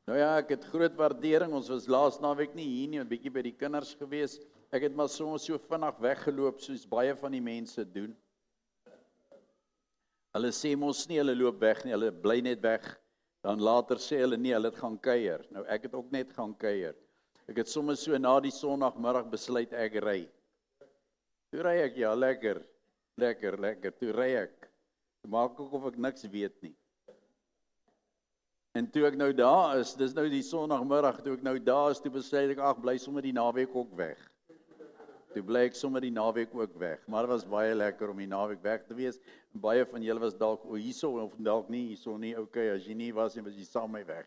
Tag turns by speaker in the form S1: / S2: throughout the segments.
S1: Nou ja, ek het groot waardering. Ons was laas naweek nie hier nie, 'n bietjie by die kinders gewees. Ek het maar soms so vinnig weggeloop soos baie van die mense doen. Hulle sê mos nie hulle loop weg nie, hulle bly net weg. Dan later sê hulle nee, hulle het gaan kuier. Nou ek het ook net gaan kuier. Ek het sommer so na die Sondagmiddag besluit ek ry. Toe ry ek, ja, lekker. Toe ry ek. Toe maak ook of ek niks weet nie. En toe ek nou daar is, dis nou die Sondagmiddag, toe ek nou daar is, toe besluit ek, ag, bly sommer die naweek ook weg. Toe bly ek sommer die naweek ook weg. Maar dit was baie lekker om die naweek weg te wees. En baie van julle was dalk hierso of dalk nie hierso nie. Okay, as jy nie was nie, was jy saam met my weg.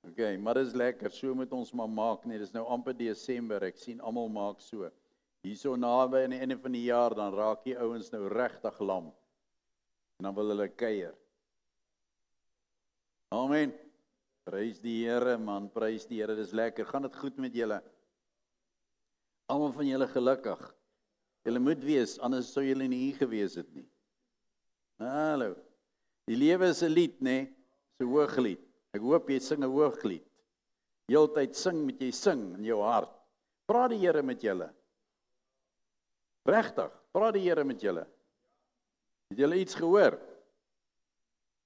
S1: Okay, maar dis lekker. So moet ons maar maak nie. Dis nou amper Desember. Ek sien almal maak so. Hierso naby aan die einde van die jaar dan raak die ouens nou regtig lam. En dan wil hulle kuier. Amen. Prys die Here, man, prys die Here. Dis lekker. Gaan dit goed met julle? Almal van julle gelukkig. Julle moet wees, anders sou julle nie hier gewees het nie. Hallo. Die lewe is 'n lied, nê? Dis 'n hooglied. Ek hoop jy sing 'n hooglied. Heeltyd sing met jy sing in jou hart. Praat die Here met julle. Regtig, praat die Here met julle. Het julle iets gehoor?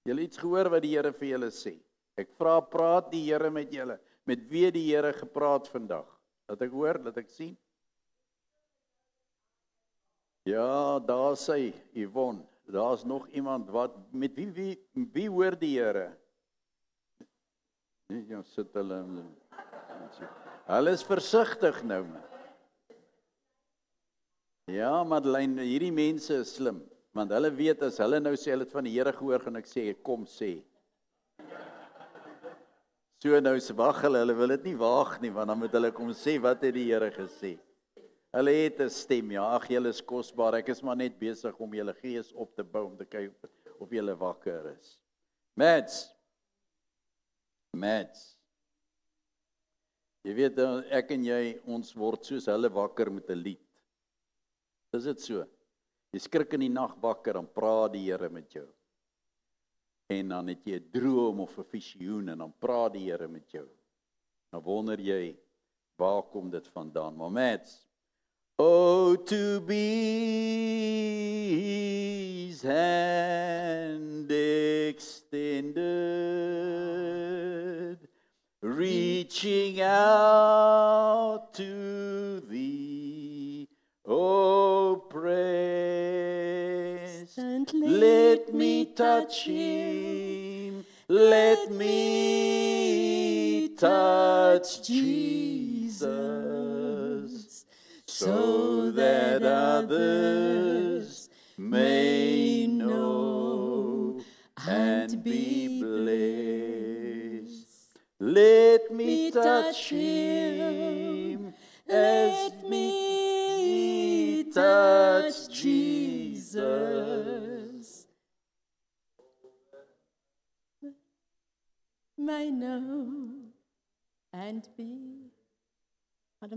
S1: Julle iets gehoor wat die Here vir julle sê? Ek vra, praat die Here met julle. Met wie die Here gepraat vandag? Laat ek hoor, laat ek sien. Ja, daar sê Yvonne, daar's nog iemand wat met wie hoor die Here? Nee, ja, sit hulle. Hulle is versigtig nou. Ja, Madeleine, hierdie mense is slim, want hulle weet as hulle nou sê hulle het van die Here gehoor, gaan ek sê kom sê. So nou se wag hulle wil dit nie waag nie, want dan moet hulle kom sê wat het die Here gesê. Hulle het 'n stem, ja, ag julle is kosbaar. Ek is maar net besig om julle gees op te bou om te kyk of julle wakker is. Mads. Jy weet ek en jy, ons word soos hulle wakker met 'n lied. Is dit so? Jy skrik in die nag wakker, dan praat die Here met jou. En dan het jy 'n droom of 'n visioen en dan praat die Here met jou. Dan wonder jy, waar kom dit vandaan? Maar Mads, oh, to be his hand extended, reaching out to thee, oh, present, let me touch him, let me touch Jesus, so that others may know and be blessed. Let me touch him, let me touch Jesus.
S2: May know and be. Hulle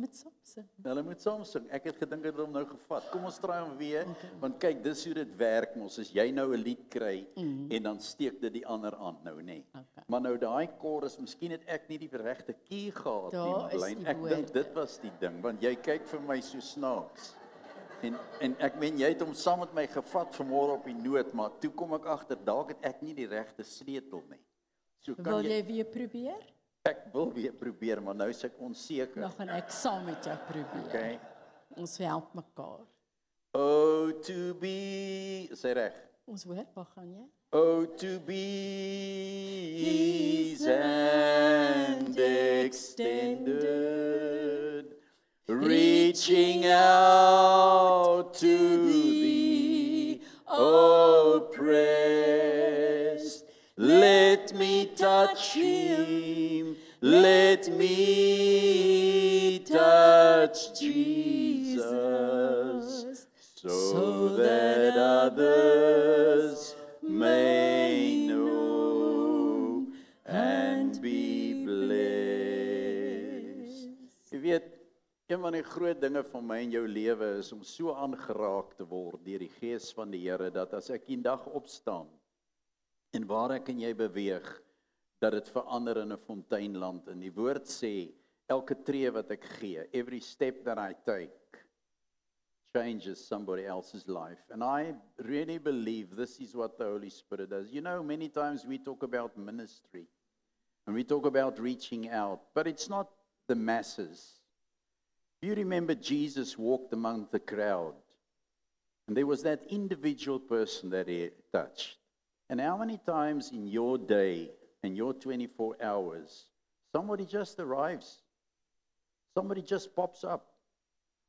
S1: moet saam sing. Ek het gedink het hom nou gevat. Kom ons try hom weer, want kyk, dis hoe dit werk mos. As jy nou 'n lied kry en dan steek dit die ander aan nou, nê. Maar nou daai chorus, miskien het ek nie die regte key gehad nie, Madeleine. Ek dink dit was die ding, want jy kyk vir my so snaaks. En ek meen jy het hom saam met my gevat vanmôre op die noot, maar toe kom ek agter dalk het ek nie die regte sleutel nie. So kan
S2: Wil jy weer probeer?
S1: Ek wil weer probeer, maar nou is ek onseker.
S2: Dan gaan ek saam met jou probeer.
S1: Okay.
S2: Ons help mekaar.
S1: Oh, to be, sê reg.
S2: Ons hoor, waar gaan jy?
S1: Oh, to be his hand extended, reaching out to thee, oh, press. Let me touch him, let me touch Jesus, so that others may know and be blessed. Jy weet, een van die groot dinge van my en jou lewe is om so aangeraak te word deur die Gees van die Here, dat as ek eendag opstaan, en waar ek en jy beweeg, dat dit verander in 'n fonteinland. En die woord sê, elke tree wat ek gee, every step that I take, changes somebody else's life. And I really believe this is what the Holy Spirit does. You know, many times we talk about ministry, and we talk about reaching out, but it's not the masses. You remember Jesus walked among the crowd, and there was that individual person that he touched. And how many times in your day, in your 24 hours, somebody just arrives, somebody just pops up,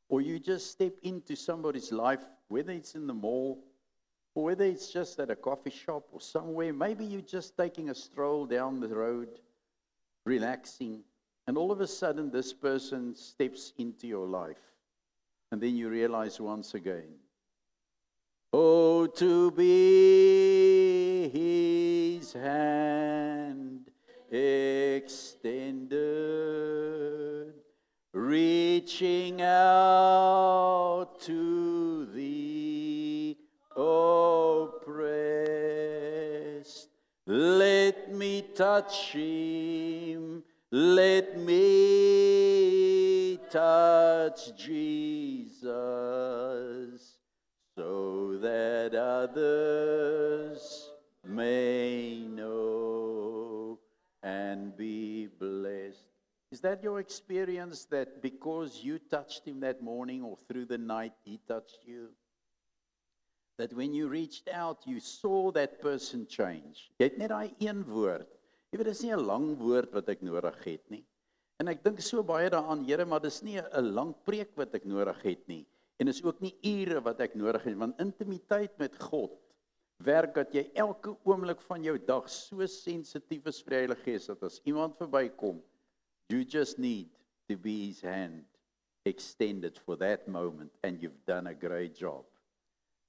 S1: or you just step into somebody's life, whether it's in the mall, or whether it's just at a coffee shop or somewhere. Maybe you're just taking a stroll down the road, relaxing, and all of a sudden this person steps into your life. And then you realize once again, oh, to be his hand extended, reaching out to the oppressed. Let me touch him, let me touch Jesus, so that others may know and be blessed. Is that your experience, that because you touched him that morning or through the night, he touched you? That when you reached out, you saw that person change? Jy het net daai een woord. Jy weet, dis nie 'n lang woord wat ek nodig het nie. En ek dink so baie daaraan, Here, maar dis nie 'n lang preek wat ek nodig het nie. En is ook nie ure wat ek nodig het, want intimiteit met God werk dat jy elke oomblik van jou dag so sensitief is vir die Heilige Gees, dat as iemand verbykom, you just need to be his hand extended for that moment, and you've done a great job.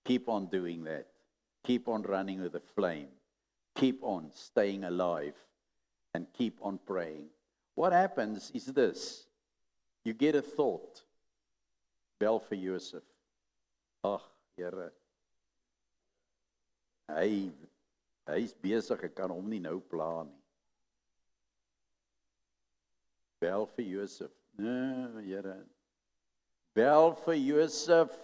S1: Keep on doing that. Keep on running with the flame. Keep on staying alive, and keep on praying. What happens is this. You get a thought. Bel vir Josef. Ag, Here. Hy's besig, ek kan hom nie nou pla nie. Bel vir Josef. Nee, Here. Bel vir Josef.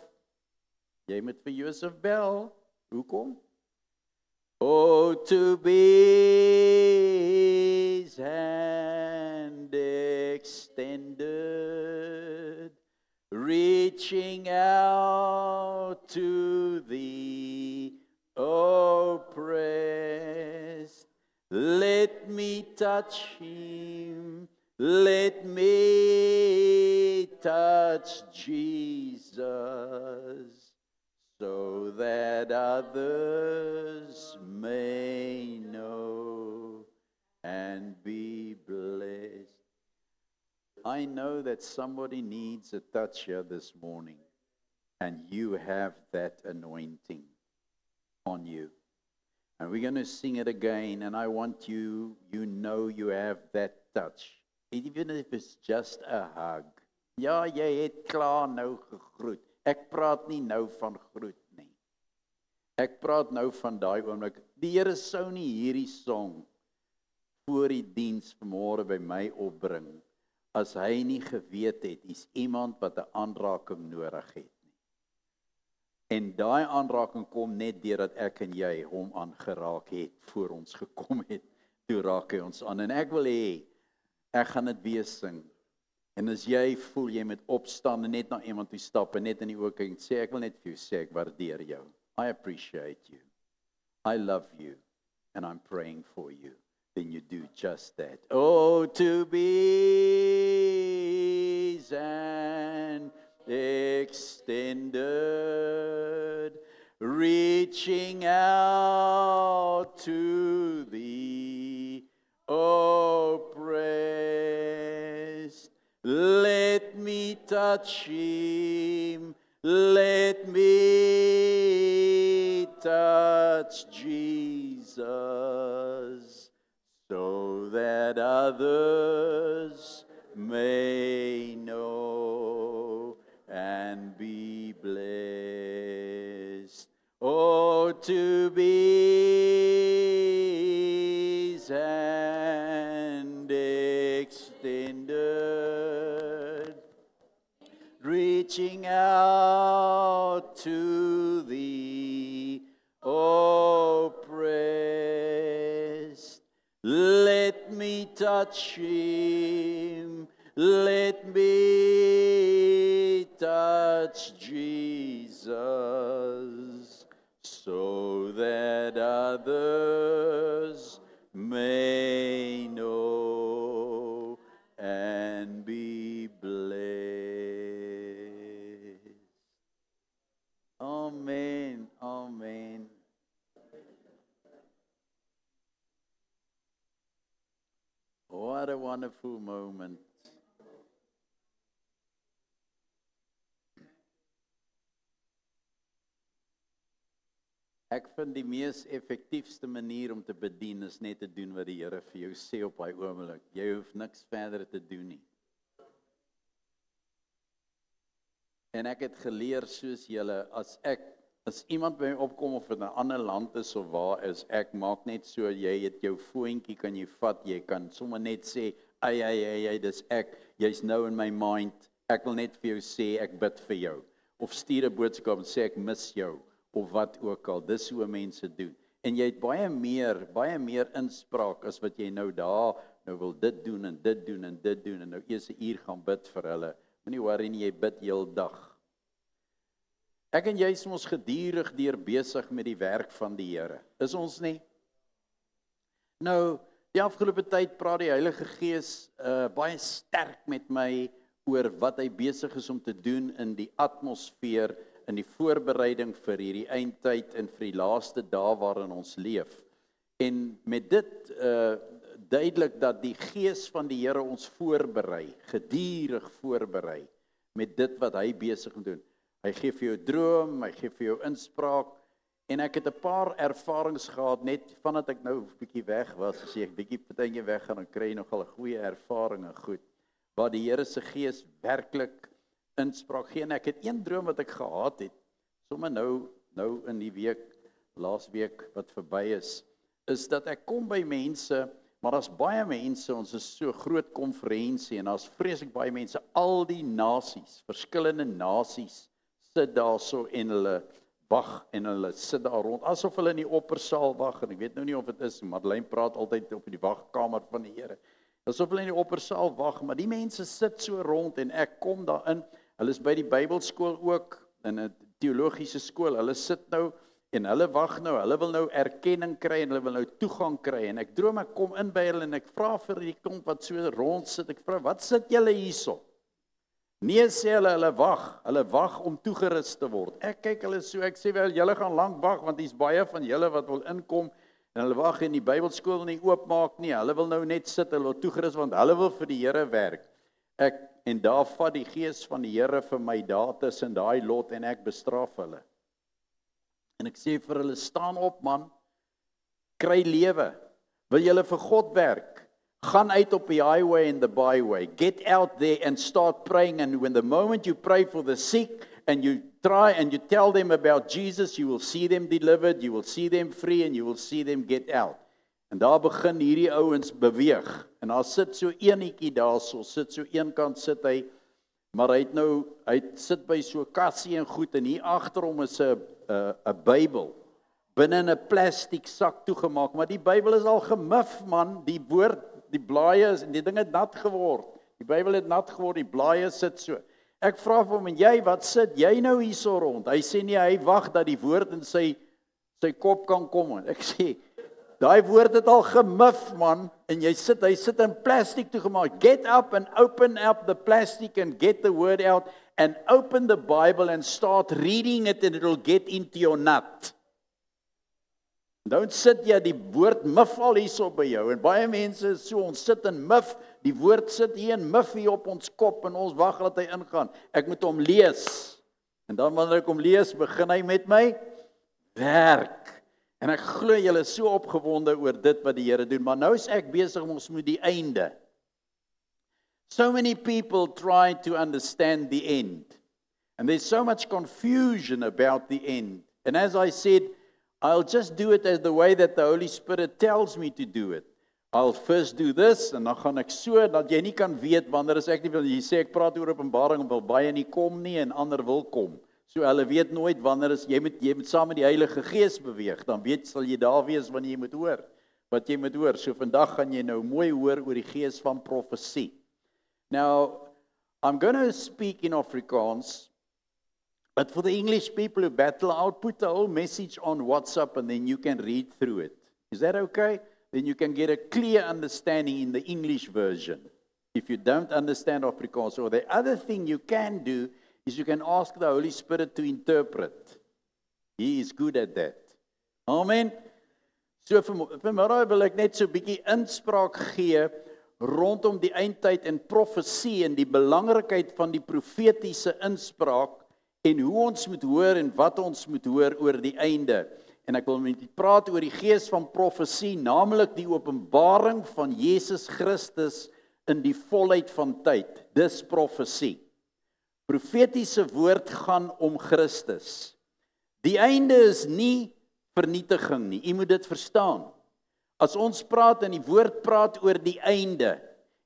S1: Jy moet vir Josef bel. Hoekom? Oh, to be his hand extended, reaching out to the oppressed. Let me touch him. Let me touch Jesus, so that others may know and be blessed. I know that somebody needs a touch here this morning, and you have that anointing on you. And we're going to sing it again, and I want you know you have that touch. Even if it's just a hug. Ja, jy het klaar nou gegroet. Ek praat nie nou van groet nie. Ek praat nou van daai oomblik. Die Here sou nie hierdie song voor die diens vanmôre by my opbring as hy nie geweet het hier's iemand wat 'n aanraking nodig het nie. En daai aanraking kom net deurdat ek en jy hom aangeraak het voor ons gekom het. Toe raak hy ons aan, en ek wil hê ek gaan dit weer sing. En as jy voel jy moet opstaan en net na iemand toe stap en net in die oë kyk en sê, ek wil net vir jou sê, ek waardeer jou. I appreciate you. I love you. And I'm praying for you. Then you do just that. Oh, to be his hand extended, reaching out to the oppressed. Let me touch him. Let me touch Jesus, so that others may know and be blessed. Oh, to be his hand reaching out to thee, oppressed. Let me touch him, let me touch Jesus, so that others may know and be blessed. Amen, amen. What a wonderful moment. Ek vind die mees effektiefste manier om te bedien is net te doen wat die Here vir jou sê op daai oomblik. Jy hoef niks verder te doen nie. En ek het geleer soos julle, as iemand by my opkom of in 'n ander land is of waar is, ek maak net so, jy het jou foontjie, kan jy vat, jy kan sommer net sê, ai, dis ek, jy's nou in my mind, ek wil net vir jou sê, ek bid vir jou. Of stuur 'n boodskap en sê ek mis jou. Of wat ook al, dis hoe mense doen. En jy het baie meer inspraak as wat jy nou wil dit doen en dit doen en dit doen en nou eers 'n uur gaan bid vir hulle. Moenie worry nie, jy bid heel dag. Ek en jy is ons gedurig deur besig met die werk van die Here. Is ons nie? Nou, die afgelope tyd praat die Heilige Gees baie sterk met my oor wat hy besig is om te doen in die atmosfeer, in die voorbereiding vir hierdie eindtyd en vir die laaste dae waarin ons leef. En met dit duidelik dat die Gees van die Here ons voorberei, gedurig voorberei met dit wat hy besig om te doen. Hy gee vir jou droom, hy gee vir jou inspraak en ek het 'n paar ervarings gehad net vandat ek nou 'n bietjie weg was, as ek bietjie partytjie weg gaan, dan kry jy nogal 'n goeie ervaring en goed. Waar die Here se Gees werklik inspraak gee. En ek het een droom wat ek gehad het, sommer nou in die week, laas week wat verby is dat ek kom by mense, maar daar's baie mense, ons is so groot konferensie en daar's vreeslik baie mense, al die nasies, verskillende nasies sit daar so en hulle wag en hulle sit daar rond, asof hulle in die oppersaal wag, en ek weet nou nie of dit is, Madeleine praat altyd op die wagkamer van die Here, asof hulle in die oppersaal wag, maar die mense sit so rond en ek kom daarin. Hulle is by die Bybelskool ook, in 'n teologiese skool, hulle sit nou, en hulle wag nou, hulle wil nou erkenning kry, en hulle wil nou toegang kry, en ek droom, ek kom in by hulle, en ek vra vir die klomp wat so rond sit, ek vra, wat sit julle hierso? Nee, sê hulle wag om toegerus te word. Ek kyk hulle so, ek sê wel, julle gaan lank wag, want daar's baie van julle wat wil inkom, en hulle wag en die Bybelskool nie oopmaak nie, hulle wil nou net sit, hulle wil toegerus, want hulle wil vir die Here werk. En daar vat die Gees van die Here vir my daar tussen daai lot en ek bestraf hulle. En ek sê vir hulle, staan op man, kry lewe. Wil julle vir God werk? Gaan uit op die highway and the byway. Get out there and start praying, and when the moment you pray for the sick and you try and you tell them about Jesus, you will see them delivered, you will see them free and you will see them get out. En daar begin hierdie ouens beweeg. En daar sit so eenetjie daarso, sit so eenkant sit hy, maar hy sit by so 'n kassie en goed, en hier agter hom is 'n Bybel, binne in 'n plastiek sak toegemaak, maar die Bybel is al gemif man, die woord, die blaaie is, en die ding het nat geword, die Bybel het nat geword, die blaaie sit so. Ek vra vir hom, en jy, wat sit jy nou hierso rond? Hy sê nie, hy wag dat die woord in sy kop kan kom. Ek sê, daai woord het al gemif man, en hy sit in plastiek toegemaak. Get up and open up the plastic and get the word out and open the Bible and start reading it and it will get into your nut. Don't sit jy, die woord mif al hierso by jou, en baie mense so, ons sit in mif, die woord sit hier en mif hier op ons kop, en ons wag dat hy ingaan. Ek moet hom lees, en dan wanneer ek hom lees, begin hy met my werk. En ek glo julle is so opgewonde oor dit wat die Here doen, maar nou is ek besig om ons met die einde. So many people try to understand the end, and there's so much confusion about the end. And as I said, I'll just do it as the way that the Holy Spirit tells me to do it. I'll first do this, en dan gaan ek so, dat jy nie kan weet, wanneer is ek nie, want jy sê, ek praat oor openbaring, wil baie nie kom nie, en ander wil kom. So hulle weet nooit, wanneer is, jy moet saam met die Heilige Gees beweeg, dan sal jy daar wees, wanneer jy moet hoor, wat jy moet hoor. So vandag gaan jy nou mooi hoor oor die gees van profesie. Now, I'm going to speak in Afrikaans, but for the English people who battle, I'll put the whole message on WhatsApp and then you can read through it. Is that okay? Then you can get a clear understanding in the English version. If you don't understand Afrikaans. So the other thing you can do is you can ask the Holy Spirit to interpret. He is good at that. Amen. So vanmiddag wil ek net so 'n bietjie inspraak gee rondom die eindtyd en profesie en die belangrikheid van die profetiese inspraak en hoe ons moet hoor en wat ons moet hoor oor die einde. En ek wil met u praat oor die gees van profesie, naamlik die openbaring van Jesus Christus in die volheid van tyd. Dis profesie. Profetiese woord gaan om Christus. Die einde is nie vernietiging nie. U moet dit verstaan. As ons praat en die woord praat oor die einde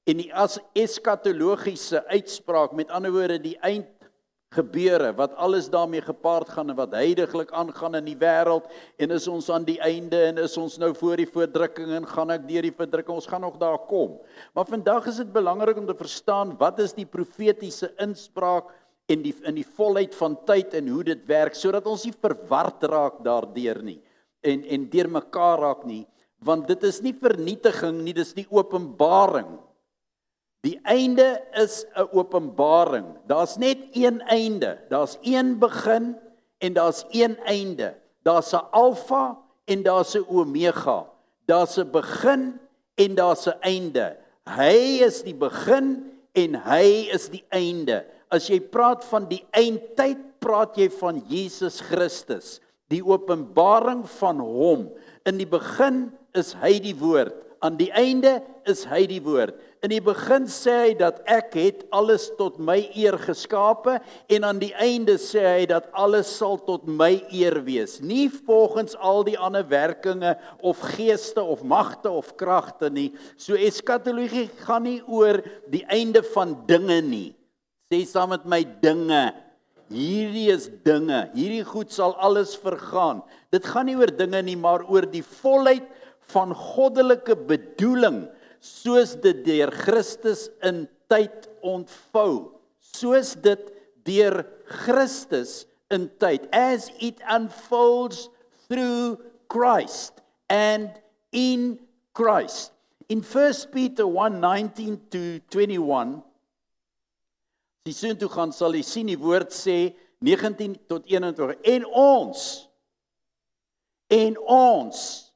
S1: en die as eskatologiese uitspraak, met ander woorde die eindgebeure, wat alles daarmee gepaard gaan en wat heidaglik aangaan in die wêreld, en is ons aan die einde en is ons nou voor die verdrukking en gaan ek deur die verdrukking, ons gaan nog daar kom. Maar vandag is dit belangrik om te verstaan wat is die profetiese inspraak in die volheid van tyd en hoe dit werk, sodat ons nie verward raak daardeur nie en deur mekaar raak nie, want dit is nie vernietiging nie, dit is die openbaring. Die einde is 'n openbaring. Daar's net een einde, daar's een begin en daar's een einde. Daar's 'n alfa en daar's 'n omega. Daar's 'n begin en daar's 'n einde. Hy is die begin en hy is die einde. As jy praat van die eindtyd, praat jy van Jesus Christus, die openbaring van hom. In die begin is hy die woord, aan die einde is hy die woord. In die begin sê hy dat ek het alles tot my eer geskape, en aan die einde sê hy dat alles sal tot my eer wees. Nie volgens al die ander werkinge of geeste of magte of kragte nie. So eskatologie gaan nie oor die einde van dinge nie. Sê saam met my dinge. Hierdie is dinge. Hierdie goed sal alles vergaan. Dit gaan nie oor dinge nie, maar oor die volheid van goddelike bedoeling, soos dit deur Christus in tyd ontvou. Soos dit deur Christus in tyd. As it unfolds through Christ and in Christ. In 1 Peter 1:19-21, as jy soontoe gaan, sal jy sien die woord sê 19 tot 21. En ons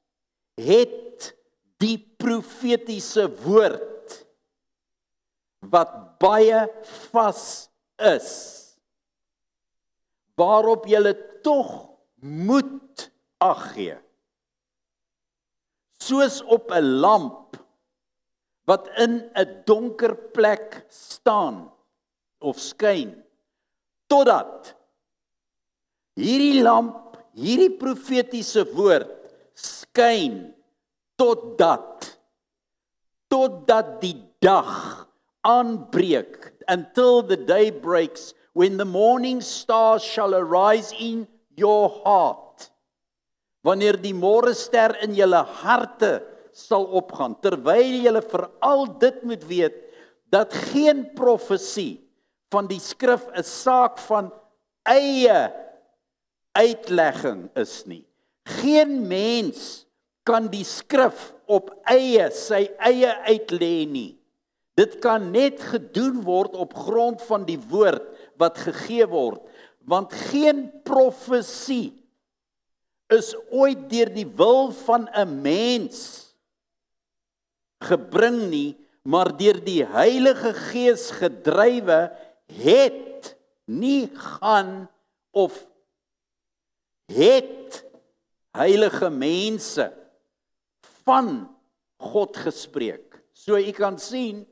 S1: het die profetiese woord wat baie vas is, waarop julle tog moet ag gee, soos op 'n lamp wat in 'n donker plek staan of skyn, totdat hierdie lamp, hierdie profetiese woord skyn, totdat die dag aanbreek, until the day breaks, when the morning star shall arise in your heart. Wanneer die môrester in julle harte sal opgaan, terwyl julle veral dit moet weet, dat geen profesie van die skrif 'n saak van eie uitlegging is nie. Geen mens kan die skrif op sy eie uitlê nie. Dit kan net gedoen word op grond van die woord wat gegee word, want geen profesie is ooit deur die wil van 'n mens gebring nie, maar deur die Heilige Gees gedrywe het nie gaan of het heilige mense van God gespreek. So jy kan sien,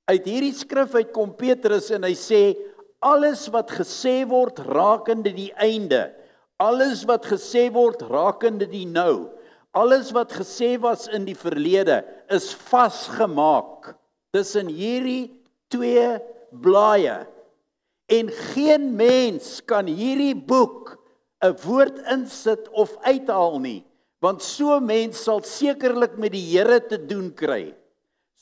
S1: uit hierdie skrif uit kom Petrus en hy sê, alles wat gesê word rakende die einde, alles wat gesê word rakende die nou, Alles wat gesê was in die verlede is vasgemaak tussen hierdie twee blaaie. En geen mens kan hierdie boek 'n woord insit of uithaal nie, want so 'n mens sal sekerlik met die Here te doen kry.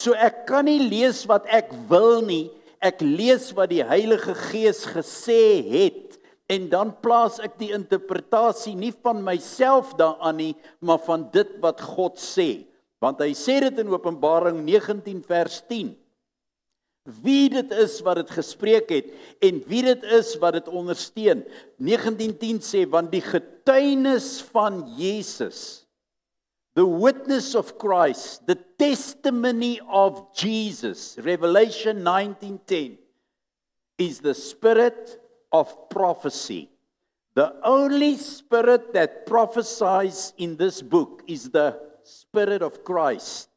S1: So ek kan nie lees wat ek wil nie, ek lees wat die Heilige Gees gesê het, en dan plaas ek die interpretasie nie van myself daaraan nie, maar van dit wat God sê. Want hy sê dit in Openbaring 19 vers 10. Wie dit is wat dit gespreek het, en wie dit is wat dit ondersteun. 19:10 sê, want die getuienis van Jesus, the witness of Christ, the testimony of Jesus, Revelation 19:10, is the spirit of prophecy. The only spirit that prophesies in this book is the Spirit of Christ,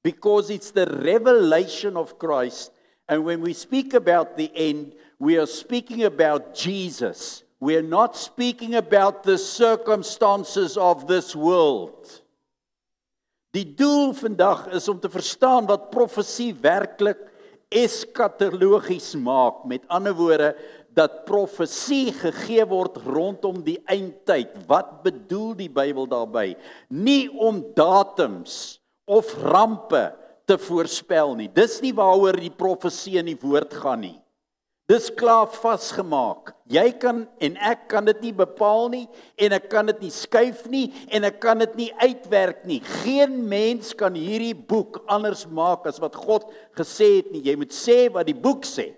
S1: because it's the revelation of Christ. And when we speak about the end, we are speaking about Jesus. We are not speaking about the circumstances of this world. Die doel vandag is om te verstaan wat profesie werklik eskatologies maak. Met ander woorde, dat profesie gegee word rondom die eindtyd. Wat bedoel die Bybel daarby? Nie om datums of rampe te voorspel nie. Dis nie waaroor die profesie in die woord gaan nie. Dis klaar vasgemaak. Jy kan en ek kan dit nie bepaal nie, en ek kan dit nie skuif nie, en ek kan dit nie uitwerk nie. Geen mens kan hierdie boek anders maak as wat God gesê het nie. Jy moet sê wat die boek sê.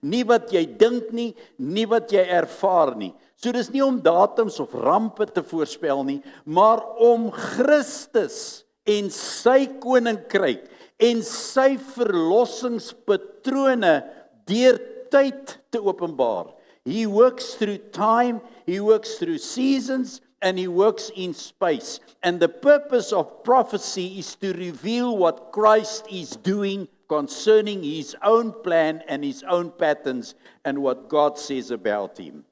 S1: Nie wat jy dink nie, nie wat jy ervaar nie. So dis nie om datums of rampe te voorspel nie, maar om Christus en sy koninkryk en sy verlossingspatrone deur tyd te openbaar. He works through time, he works through seasons, and he works in space. And the purpose of prophecy is to reveal what Christ is doing concerning his own plan and his own patterns and what God says about him.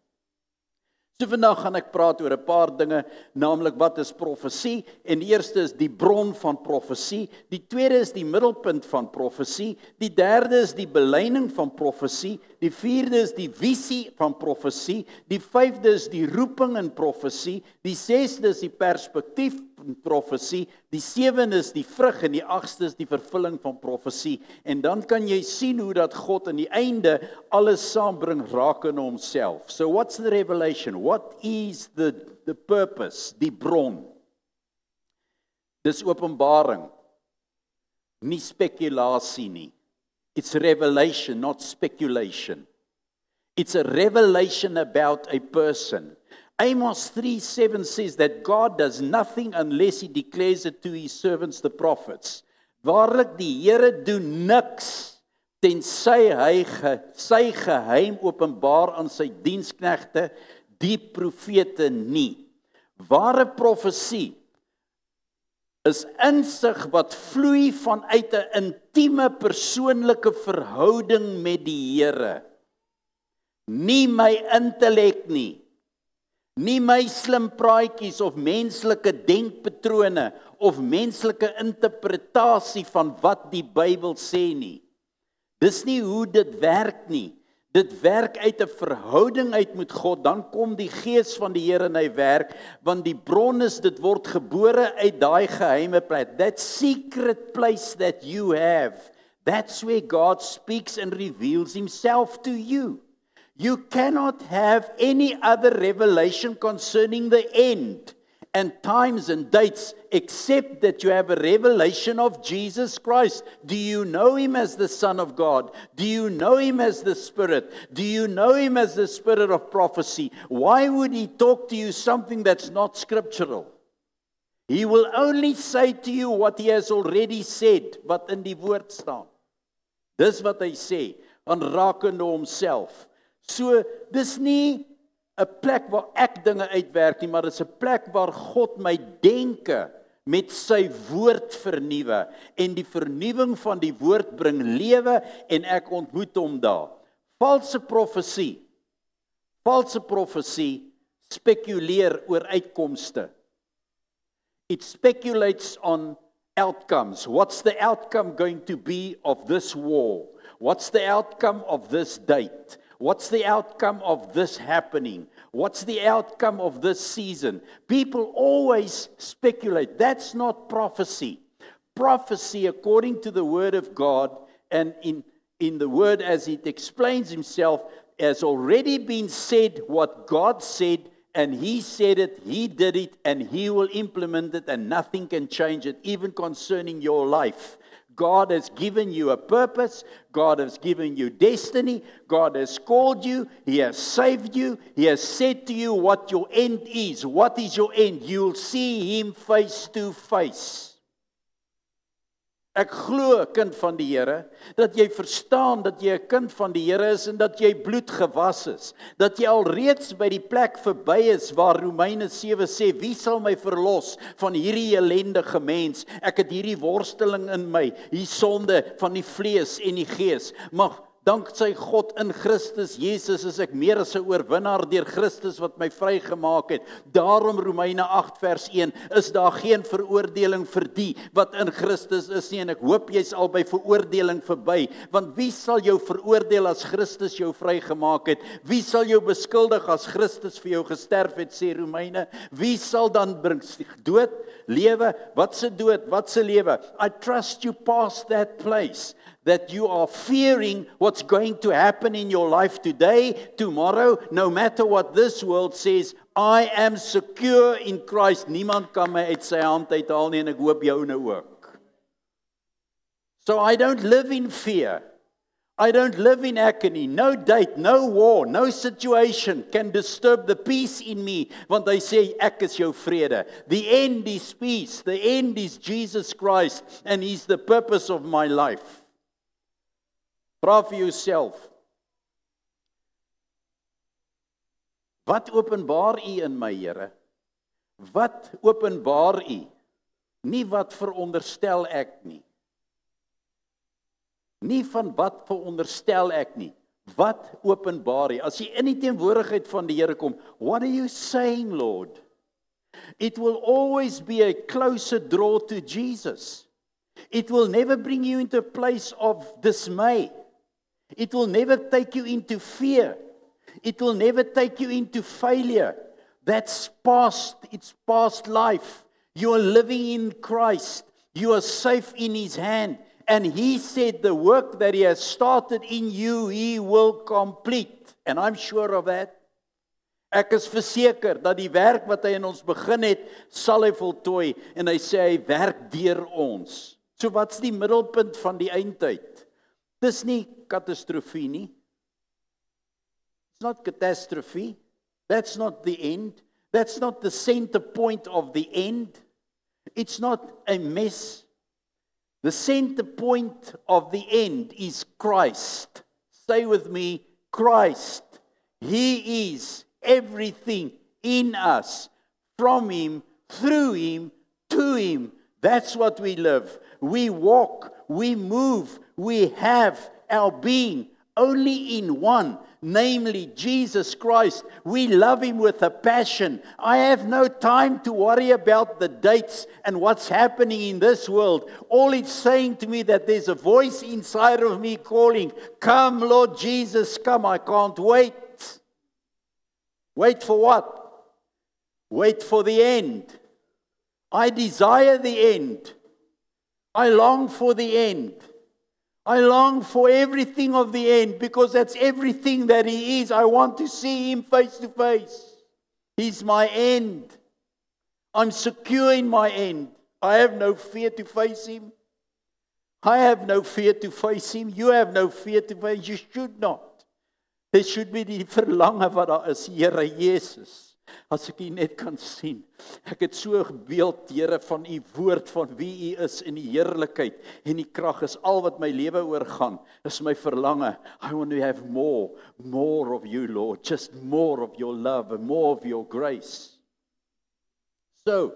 S1: So vandag gaan ek praat oor 'n paar dinge, naamlik wat is profesie? En die eerste is die bron van profesie, die tweede is die middelpunt van profesie, die derde is die beleining van profesie, die vierde is die visie van profesie, die vyfde is die roeping in profesie, die sesde is die perspektief van profesie, die sewende is die vrug en die agste is die vervulling van profesie. En dan kan jy sien hoe dat God aan die einde alles saambring rakende homself. So what's the revelation? What is the purpose? Die bron. Dis openbaring. Nie spekulasie nie. It's revelation, not speculation. It's a revelation about a person. Amos 3:7 says that God does nothing unless he declares it to his servants, the prophets. Waarlik die Here doen niks tensy hy sy geheim openbaar aan sy diensknegte, die profete nie. Ware profesie is insig wat vloei vanuit 'n intieme persoonlike verhouding met die Here. Nie my intellek nie. Nie my slim praatjies of menslike denkpatrone of menslike interpretasie van wat die Bybel sê nie. Dis nie hoe dit werk nie. Dit werk uit 'n verhouding uit met God, dan kom die Gees van die Here in hy werk, want die bron is, dit word gebore uit daai geheime plek. That secret place that you have, that's where God speaks and reveals himself to you. You cannot have any other revelation concerning the end and times and dates except that you have a revelation of Jesus Christ. Do you know him as the Son of God? Do you know him as the Spirit? Do you know him as the Spirit of prophecy? Why would he talk to you something that's not scriptural? He will only say to you what he has already said, wat in die woord staan. Dis wat hy sê, aan rakende homself. So, dis nie 'n plek waar ek dinge uitwerk nie, maar dis 'n plek waar God my denke met sy woord vernuwe, en die vernuwing van die woord bring lewe, en ek ontmoet hom daar. Valse profesie spekuleer oor uitkomste. It speculates on outcomes. What's the outcome going to be of this war? What's the outcome of this date? What's the outcome of this happening? What's the outcome of this season? People always speculate. That's not prophecy. Prophecy, according to the Word of God, and in the Word as it explains Himself, has already been said what God said, and He said it, He did it, and He will implement it, and nothing can change it, even concerning your life. God has given you a purpose. God has given you destiny. God has called you. He has saved you. He has said to you what your end is. What is your end? You'll see Him face to face. Ek glo, kind van die Here, dat jy verstaan dat jy 'n kind van die Here is en dat jy bloed gewas is. Dat jy al reeds by die plek verby is waar Romeine 7 sê, wie sal my verlos van hierdie ellendige mens? Ek het hierdie worsteling in my, die sonde van die vlees en die gees. Maar dankzij God in Christus Jesus is ek meer as 'n oorwinnaar deur Christus wat my vrygemaak het. Daarom Romeine 8 vers 1 is daar geen veroordeling vir die wat in Christus is nie, en ek hoop jy's al by veroordeling verby, want wie sal jou veroordeel as Christus jou vrygemaak het? Wie sal jou beskuldig as Christus vir jou gesterf het, sê Romeine? Wie sal dan bring dood, lewe? Wat se dood, wat se lewe? I trust you past that place. That you are fearing what's going to happen in your life today, tomorrow, no matter what this world says. I am secure in Christ. Niemand kan my uit sy hand uithaal nie, en ek hoop jou nou ook. So I don't live in fear. I don't live in agony. No date, no war, no situation can disturb the peace in me, want hy sê ek is jou vrede. The end is peace. The end is Jesus Christ, and He's the purpose of my life. Vra vir jouself, wat openbaar U in my, Here? Wat openbaar U? Nie wat veronderstel ek nie. Nie van wat veronderstel ek nie. Wat openbaar U? As jy in die teenwoordigheid van die Here kom, what are you saying, Lord? It will always be a closer draw to Jesus. It will never bring you into a place of dismay. It will never take you into fear. It will never take you into failure. That's past, it's past life. You are living in Christ. You are safe in His hand. And He said the work that He has started in you, He will complete. And I'm sure of that. Ek is verseker dat die werk wat Hy in ons begin het, sal Hy voltooi. En Hy sê Hy werk deur ons. So wat's die middelpunt van die eindtyd? Dis nie katastrofie nie. It's not catastrophe. That's not the end. That's not the center point of the end. It's not a mess. The center point of the end is Christ. Say with me, Christ. He is everything in us. From Him, through Him, to Him. That's what we live. We walk, we move, we have our being only in one, namely Jesus Christ. We love Him with a passion. I have no time to worry about the dates and what's happening in this world. All it's saying to me that there's a voice inside of me calling, come Lord Jesus, come. I can't wait. Wait for what? Wait for the end. I desire the end. I long for the end. I long for everything of the end, because that's everything that He is. I want to see Him face to face. He's my end. I'm secure in my end. I have no fear to face Him. I have no fear to face Him. You have no fear to face. You should not. There should be die verlange wat daar is, Here Jesus. As ek U net kan sien. Ek het so gebeeld, Here, van U woord, van wie U is, en die heerlikheid en die krag is al wat my lewe oorgaan. Is my verlange. I want to have more of You, Lord. Just more of Your love and more of Your grace. So,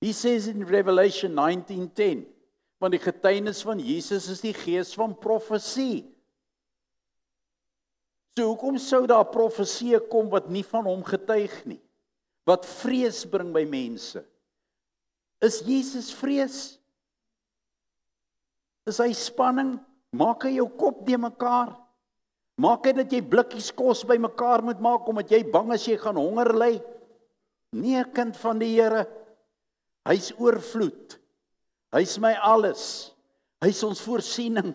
S1: He says in Revelation 19:10, want die getuienis van Jesus is die gees van profesie. So hoekom sou daar profeseë kom wat nie van Hom getuig nie? Wat vrees bring by mense? Is Jesus vrees? Is hy spanning? Maak hy jou kop de mekaar? Maak hy dat jy blikkies kos by mekaar moet maak, omdat jy bang as jy gaan honger ly? Nee, kind van die Here. Hy's oorvloed. Hy's my alles. Hy's ons voorsiening.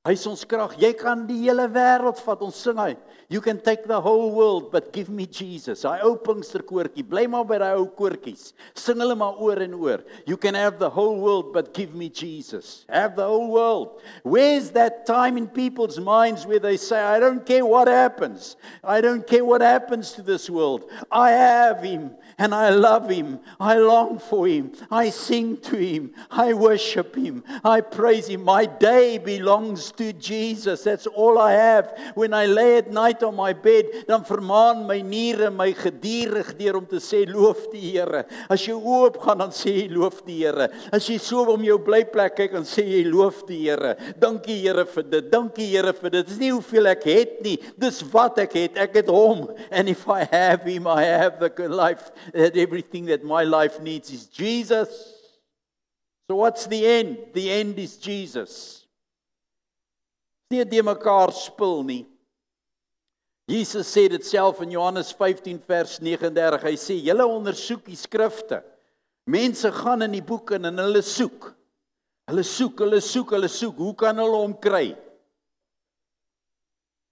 S1: Hy's ons krag. Jy kan die hele wêreld vat, ons sing hy. You can take the whole world, but give me Jesus. Hy ou Pinksterkoortjie, bly maar by daai ou koortjies. Sing hulle maar oor en oor. You can have the whole world, but give me Jesus. Have the whole world. Where's that time in people's minds where they say, I don't care what happens. I don't care what happens to this world. I have Him, and I love Him. I long for Him. I sing to Him. I worship Him. I praise Him. My day belongs to Jesus. That's all I have. When I lay at night on my bed, dan vermaan my niere my gedierig deur om te sê loof die Here. As jy oop gaan, dan sê jy loof die Here. As jy so om jou blyplek kyk, dan sê jy loof die Here. Dankie Here vir dit. Dankie Here vir dit. Dis nie hoeveel ek het nie. Dis wat ek het. Ek het hom. And if I have Him, I have the good life. That everything that my life needs is Jesus. So what's the end? The end is Jesus. Nie die mekaar spil nie. Jesus sê dit self in Johannes 15 vers 39. Hy sê, julle ondersoek die skrifte. Mense gaan in die boeke en hulle soek. Hulle soek. Hoe kan hulle hom kry?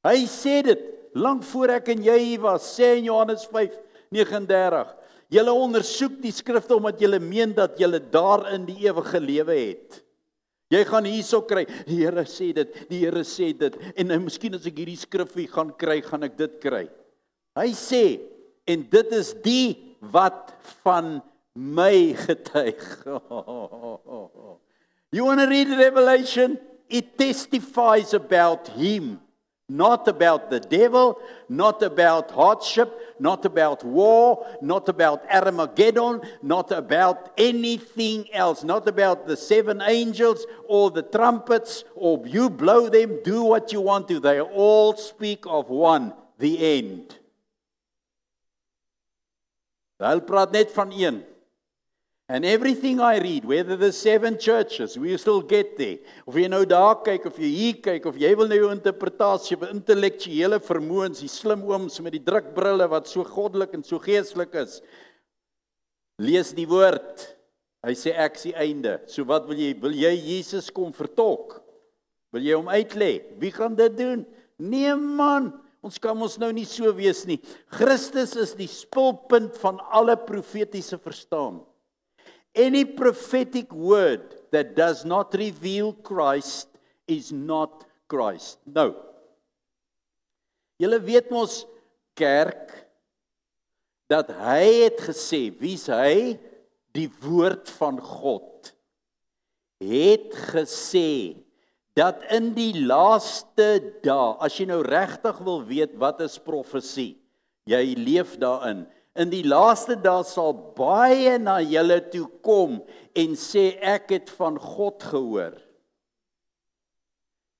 S1: Hy sê dit, lang voor ek en jy hier was, sê in Johannes 5:39. Julle ondersoek die skrifte omdat julle meen dat julle daarin die ewige lewe het. Jy gaan hierso kry, die Here sê dit, en nou miskien as ek hierdie skrifgie gaan kry, gaan ek dit kry. Hy sê, en dit is die wat van my getuig. You want to read Revelation? It testifies about Him. Not about the devil, not about hardship, not about war, not about Armageddon, not about anything else, not about the 7 angels or the trumpets, or you blow them, do what you want to. They all speak of one, the end. Hulle praat net van een. And everything I read, whether the 7 churches, we still get there. Of jy nou daar kyk, of jy hier kyk, of jy wil nou jou interpretasie, jou intellektuele vermoëns, die slim ooms met die drukbrille wat so goddelik en so geestelik is. Lees die woord. Hy sê ek is die einde. So wat wil jy? Wil jy Jesus kom vertolk? Wil jy hom uitlê? Wie gaan dit doen? Nee man, ons kan ons nou nie so wees nie. Christus is die spulpunt van alle profetiese verstaan. Any prophetic word that does not reveal Christ is not Christ. Nou, julle weet mos kerk, dat hy het gesê, wie is hy? Die woord van God. Het gesê, dat in die laaste dae, as jy nou regtig wil weet wat is profesie, jy leef daarin, in die laaste dae sal baie na julle toe kom en sê ek het van God gehoor.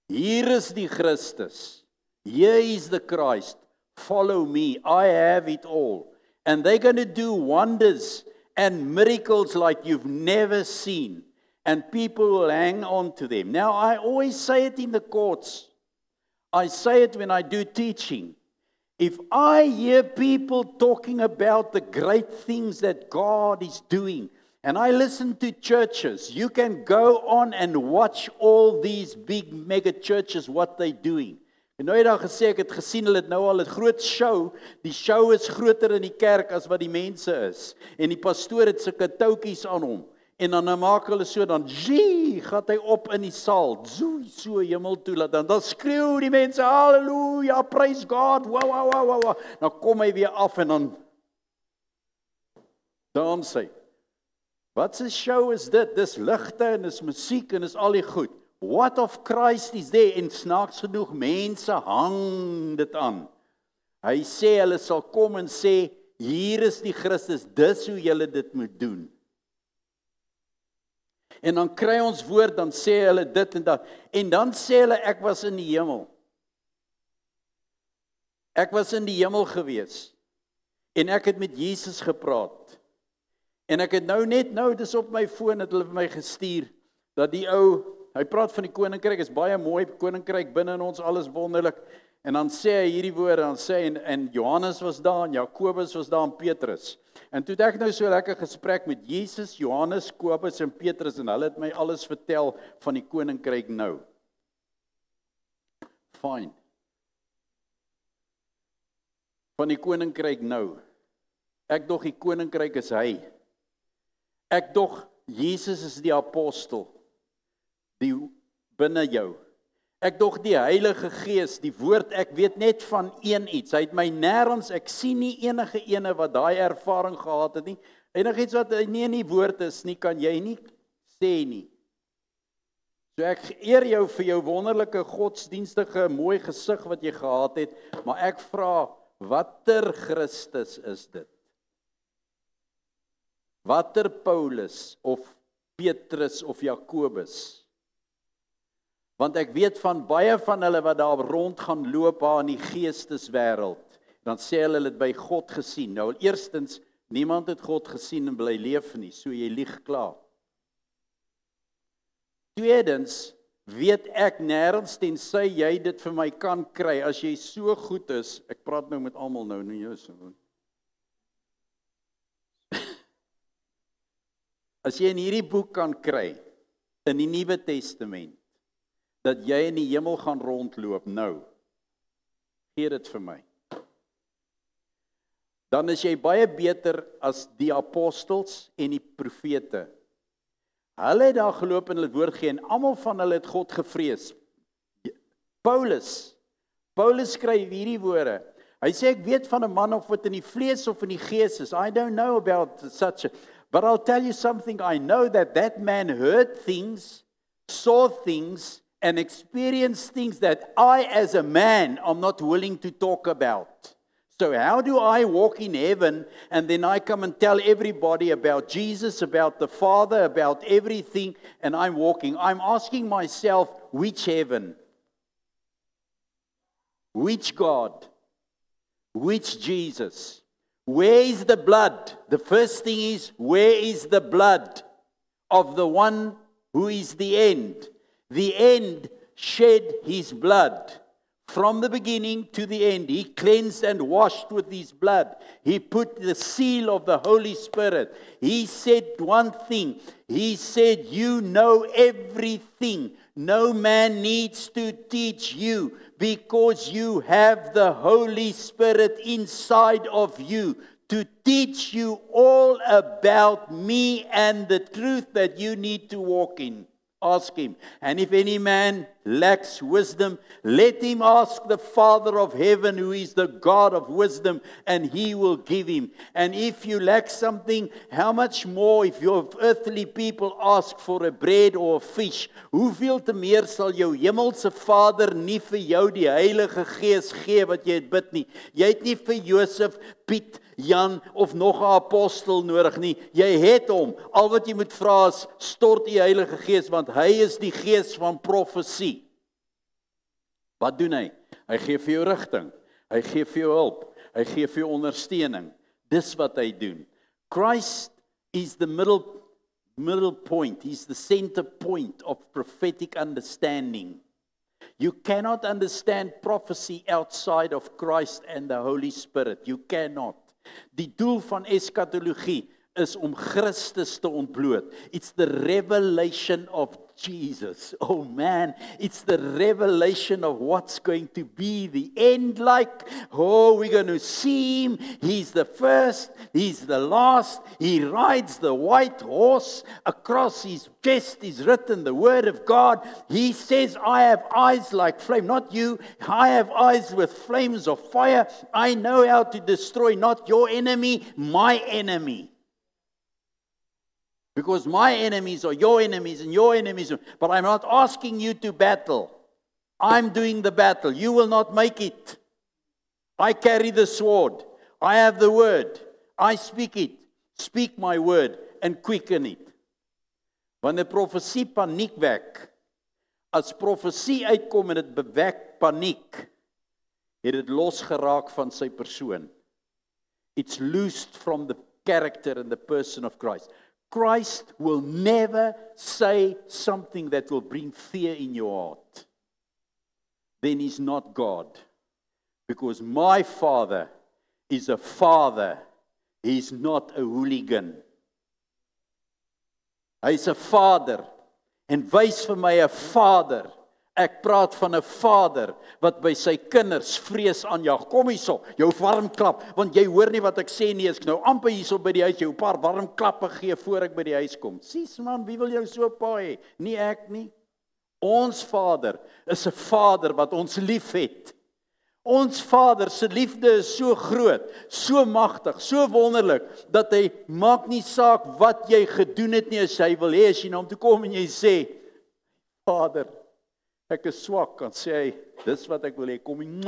S1: Hier is die Christus. Here is the Christ. Follow me. I have it all. And they're going to do wonders and miracles like you've never seen. And people will hang on to them. Now I always say it in the courts. I say it when I do teaching. If I hear people talking about the great things that God is doing, and I listen to churches, you can go on and watch all these big mega churches, what they're doing. En nou het daar gesê, ek het gesien, hulle het nou al 'n groot show, die show is groter in die kerk as wat die mense is, en die pastoor het sulke toutjies aan hom, en dan maak hulle so, dan gaat hy op in die saal, so hemel toe, dan skreeu die mense, halleluja, praise God, wow, dan kom hy weer af en dan dans hy. Wat 'n show is dit? Dis ligte en dis musiek en dis al die goed. What of Christ is there? En snaaks genoeg, mense hang dit aan. Hy sê, hulle sal kom en sê, hier is die Christus, dis hoe julle dit moet doen. En dan kry ons woord, dan sê hulle dit en dat. En dan sê hulle, ek was in die hemel. Ek was in die hemel gewees. En ek het met Jesus gepraat. En ek het nou, dis op my foon, het hulle vir my gestuur, dat die ou, hy praat van die koninkryk, is baie mooi, koninkryk binne in ons, alles wonderlik, en dan sê hy hierdie woorde, dan sê hy, en Johannes was daar, en Jakobus was daar, en Petrus. En toe het ek nou so lekker gesprek met Jesus, Johannes, Jakobus en Petrus, en hulle het my alles vertel van die koninkryk nou. Fine. Van die koninkryk nou. Ek dog die koninkryk is hy. Ek dog Jesus is die apostel, die binne jou. Ek dog die Heilige Gees, die woord, ek weet net van een iets. Hy het my nêrens, ek sien nie enige ene wat daai ervaring gehad het nie. Enigiets wat nie in die woord is nie, kan jy nie sê nie. So ek eer jou vir jou wonderlike godsdienstige mooi gesig wat jy gehad het, maar ek vra, watter Christus is dit? Watter Paulus of Petrus of Jakobus? Want ek weet van baie van hulle wat daar rond gaan loop in die geesteswêreld, dan sê hulle het by God gesien. Nou eerstens, niemand het God gesien en bly leef nie, so jy lieg klaar. Tweedens, weet ek nêrens tensy jy dit vir my kan kry, as jy so goed is, ek praat nou met almal nou, nie jou so. As jy in hierdie boek kan kry, in die Nuwe Testament, dat jy in die hemel gaan rondloop nou, gee dit vir my. Dan is jy baie beter as die apostels en die profete. Hulle het daar geloop en hulle woord gegee, en almal van hulle het God gevrees. Paulus skryf hierdie woorde. Hy sê, ek weet van 'n man of wat in die vlees of in die gees is. I don't know about such a, but I'll tell you something. I know that man heard things, saw things, and experienced things that I as a man am not willing to talk about. So how do I walk in heaven and then I come and tell everybody about Jesus, about the Father, about everything, and I'm walking? I'm asking myself, which heaven? Which God? Which Jesus? Where is the blood? The first thing is, where is the blood of the one who is the end? The end shed his blood. From the beginning to the end, he cleansed and washed with his blood. He put the seal of the Holy Spirit. He said one thing. He said, you know everything. No man needs to teach you because you have the Holy Spirit inside of you to teach you all about me and the truth that you need to walk in. Ask him. And if any man lacks wisdom, let him ask the Father of heaven, who is the God of wisdom, and he will give him. And if you lack something, how much more if your earthly people ask for a bread or a fish? Hoeveel te meer sal jou hemelse Vader nie vir jou die Heilige Gees gee wat jy het bid nie. Jy het nie vir Josef, Piet, Jan of nog 'n apostel nodig nie. Jy het hom. Al wat jy moet vra is, stort die Heilige Gees, want hy is die gees van profesie. Wat doen hy? Hy gee vir jou rigting. Hy gee vir jou hulp. Hy gee vir jou ondersteuning. Dis wat hy doen. Christ is the middle point. He's the center point of prophetic understanding. You cannot understand prophecy outside of Christ and the Holy Spirit. You cannot. Die doel van eskatologie is om Christus te ontbloot. It's the revelation of Jesus. Oh man, it's the revelation of what's going to be the end like. Oh, we're going to see him. He's the first, he's the last. He rides the white horse. Across his chest is written the word of God. He says, I have eyes like flame. Not you. I have eyes with flames of fire. I know how to destroy not your enemy, my enemy. Because my enemies are your enemies and your enemies. But I'm not asking you to battle. I'm doing the battle. You will not make it. I carry the sword. I have the word. I speak it. Speak my word and quicken it. Wanneer profesie paniek wek, as profesie uitkom en dit bewek paniek, het dit losgeraak van sy persoon. It's loosed from the character and the person of Christ. Christ will never say something that will bring fear in your heart. Then he's not God. Because my Father is a Father. He's not a hooligan. Hy's 'n Vader. En wys vir my 'n Vader. Ek praat van 'n Vader wat by sy kinders vrees aanjaag. Kom hierso, jou warm klap, want jy hoor nie wat ek sê nie. Ek nou amper hierso by die huis jou 'n paar warm klappe gee voor ek by die huis kom. Sies man, wie wil jou so pa hê? Nie ek nie. Ons Vader is 'n Vader wat ons liefhet. Ons Vader se liefde is so groot, so magtig, so wonderlik, dat hy maak nie saak wat jy gedoen het nie, as hy wil hê, as jy na hom toe kom en jy sê, Vader, ek is swak, dan sê hy, dis wat ek wil hê, kom en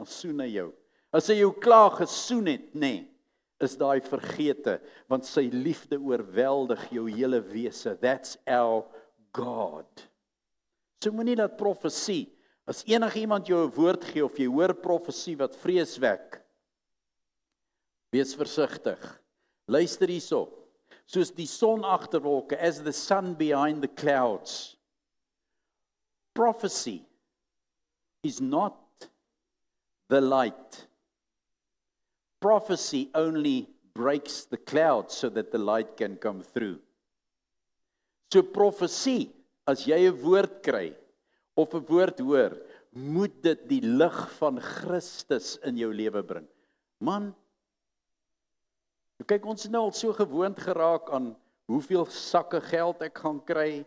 S1: soen hy jou. As hy jou klaar gesoen het, nee, is daai vergete, want sy liefde oorweldig jou hele wese. That's our God. So moenie dat profesie, as enige iemand jou 'n woord gee, of jy hoor profesie wat vrees wek, wees versigtig. Luister hierso, soos die son agter wolke, as the sun behind the clouds. Prophecy is not the light. Prophecy only breaks the clouds so that the light can come through. So profesie, as jy 'n woord kry, of 'n woord hoor, moet dit die lig van Christus in jou lewe bring. Man, kyk, ons is nou al so gewoond geraak aan hoeveel sakke geld ek gaan kry,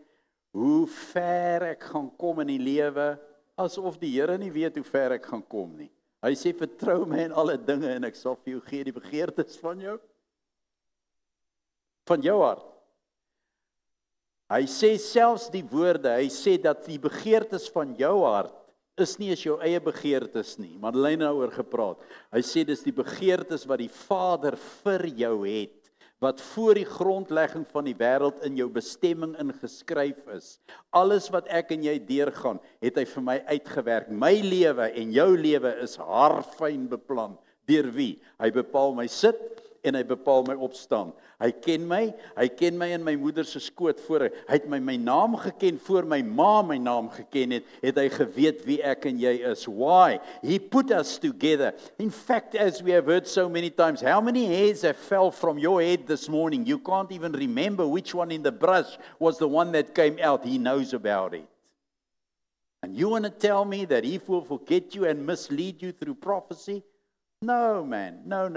S1: hoe ver ek gaan kom in die lewe, asof die Here nie weet hoe ver ek gaan kom nie. Hy sê, vertrou my in alle dinge en ek sal vir jou gee die begeertes van jou hart. Hy sê selfs die woorde, hy sê dat die begeertes van jou hart is nie as jou eie begeertes nie. Madeleine daaroor gepraat. Hy sê dis die begeertes wat die Vader vir jou het, wat voor die grondlegging van die wêreld in jou bestemming ingeskryf is. Alles wat ek en jy deurgaan, het hy vir my uitgewerk. My lewe en jou lewe is haarfyn beplan. Deur wie? Hy bepaal my sit en hy bepaal my opstaan. Hy ken my in my moeder se skoot voor hy het my naam geken voor my ma my naam geken het hy geweet wie ek en jy is. Why? He put us together. In fact, as we have heard so many times, how many hairs have fell from your head this morning? You can't even remember which one in the brush was the one that came out. He knows about it. And you want to tell me that he will forget you and mislead you through prophecy? No man, no.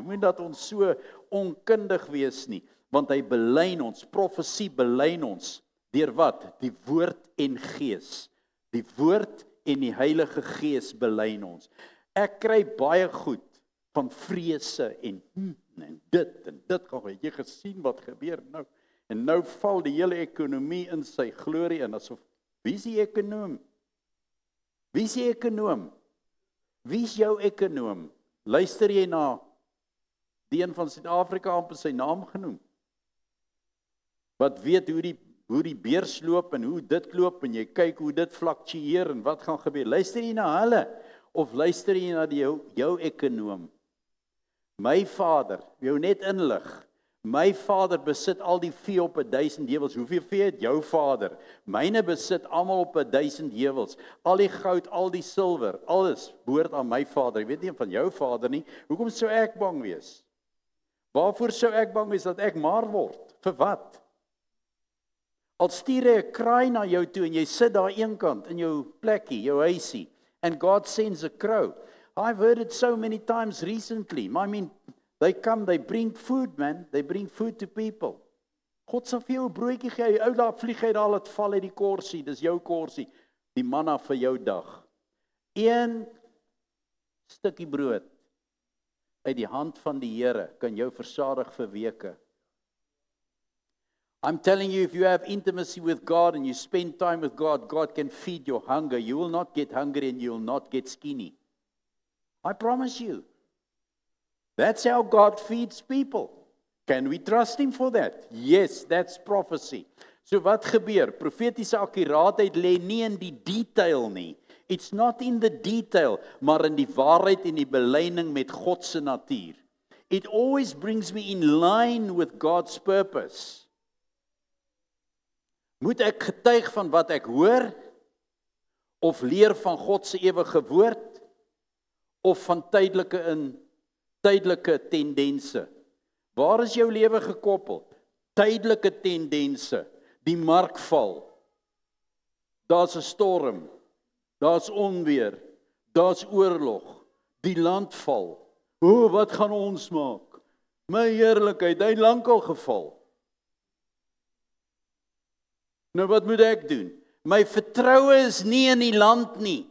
S1: Moet dat ons so onkundig wees nie, want hy belyn ons, profesie belyn ons, deur wat? Die woord en gees. Die woord en die Heilige Gees belyn ons. Ek kry baie goed van vrese en dit gaan jy gesien wat gebeur nou. En nou val die hele ekonomie in sy glorie in, asof, wie is die ekonoom? Wie is die ekonoom? Wie is jou ekonoom? Luister jy na die een van Suid-Afrika amper sy naam genoem? Wat weet hoe die beurs loop en hoe dit loop en jy kyk hoe dit fluktueer en wat gaan gebeur? Luister jy na hulle of luister jy na jou ekonoom? My Vader, jou net inlig. My Vader besit al die vee op 1000 heuwels. Hoeveel vee het jou Vader? Myne besit almal op 1000 heuwels. Al die goud, al die silwer, alles behoort aan my Vader. Ek weet nie van jou Vader nie. Hoekom sou ek bang wees? Waarvoor sou ek bang wees dat ek maar word? Vir wat? Al stuur hy 'n kraai na jou toe en jy sit daar eenkant in jou plekkie, jou huisie, and God sends a crow. I've heard it so many times recently. I mean, they come, they bring food, man. They bring food to people. God sal vir jou 'n broodjie gee. Ou daar vlieg hy daar, laat val uit die korsie. Dis jou korsie. Die manna vir jou dag. Een stukkie brood uit die hand van die Here kan jou versadig vir weke. I'm telling you, if you have intimacy with God and you spend time with God, God can feed your hunger. You will not get hungry and you will not get skinny. I promise you. That's how God feeds people. Can we trust him for that? Yes, that's prophecy. So wat gebeur? Profetiese akkuraatheid lê nie in die detail nie. It's not in the detail, maar in die waarheid en die belyning met God se natuur. it always brings me in line with God's purpose. Moet ek getuig van wat ek hoor, of leer van God se ewige woord, of van tydelike tendense? Waar is jou lewe gekoppel? Tydelike tendense, die mark val, daar's 'n storm, daar's onweer, daar's oorlog, die land val. O, wat gaan ons maak? My heerlikheid, hy het lankal geval. Nou wat moet ek doen? My vertroue is nie in die land nie.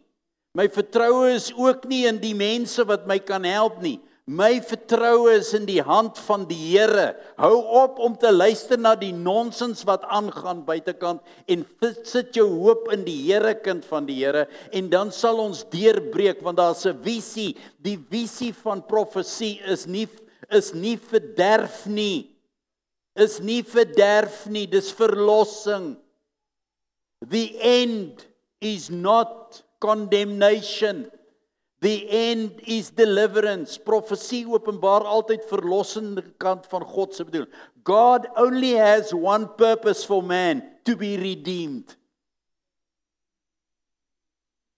S1: My vertroue is ook nie in die mense wat my kan help nie. My vertroue is in die hand van die Here. Hou op om te luister na die nonsens wat aangaan buitekant en sit jou hoop in die Here, kind van die Here, en dan sal ons deurbreek, want daar's 'n visie. Die visie van profesie is nie verderf nie. Is nie verderf nie, dis verlossing. The end is not condemnation. The end is deliverance. Profesie openbaar altyd verlossende kant van God se bedoeling. God only has one purpose for man, to be redeemed.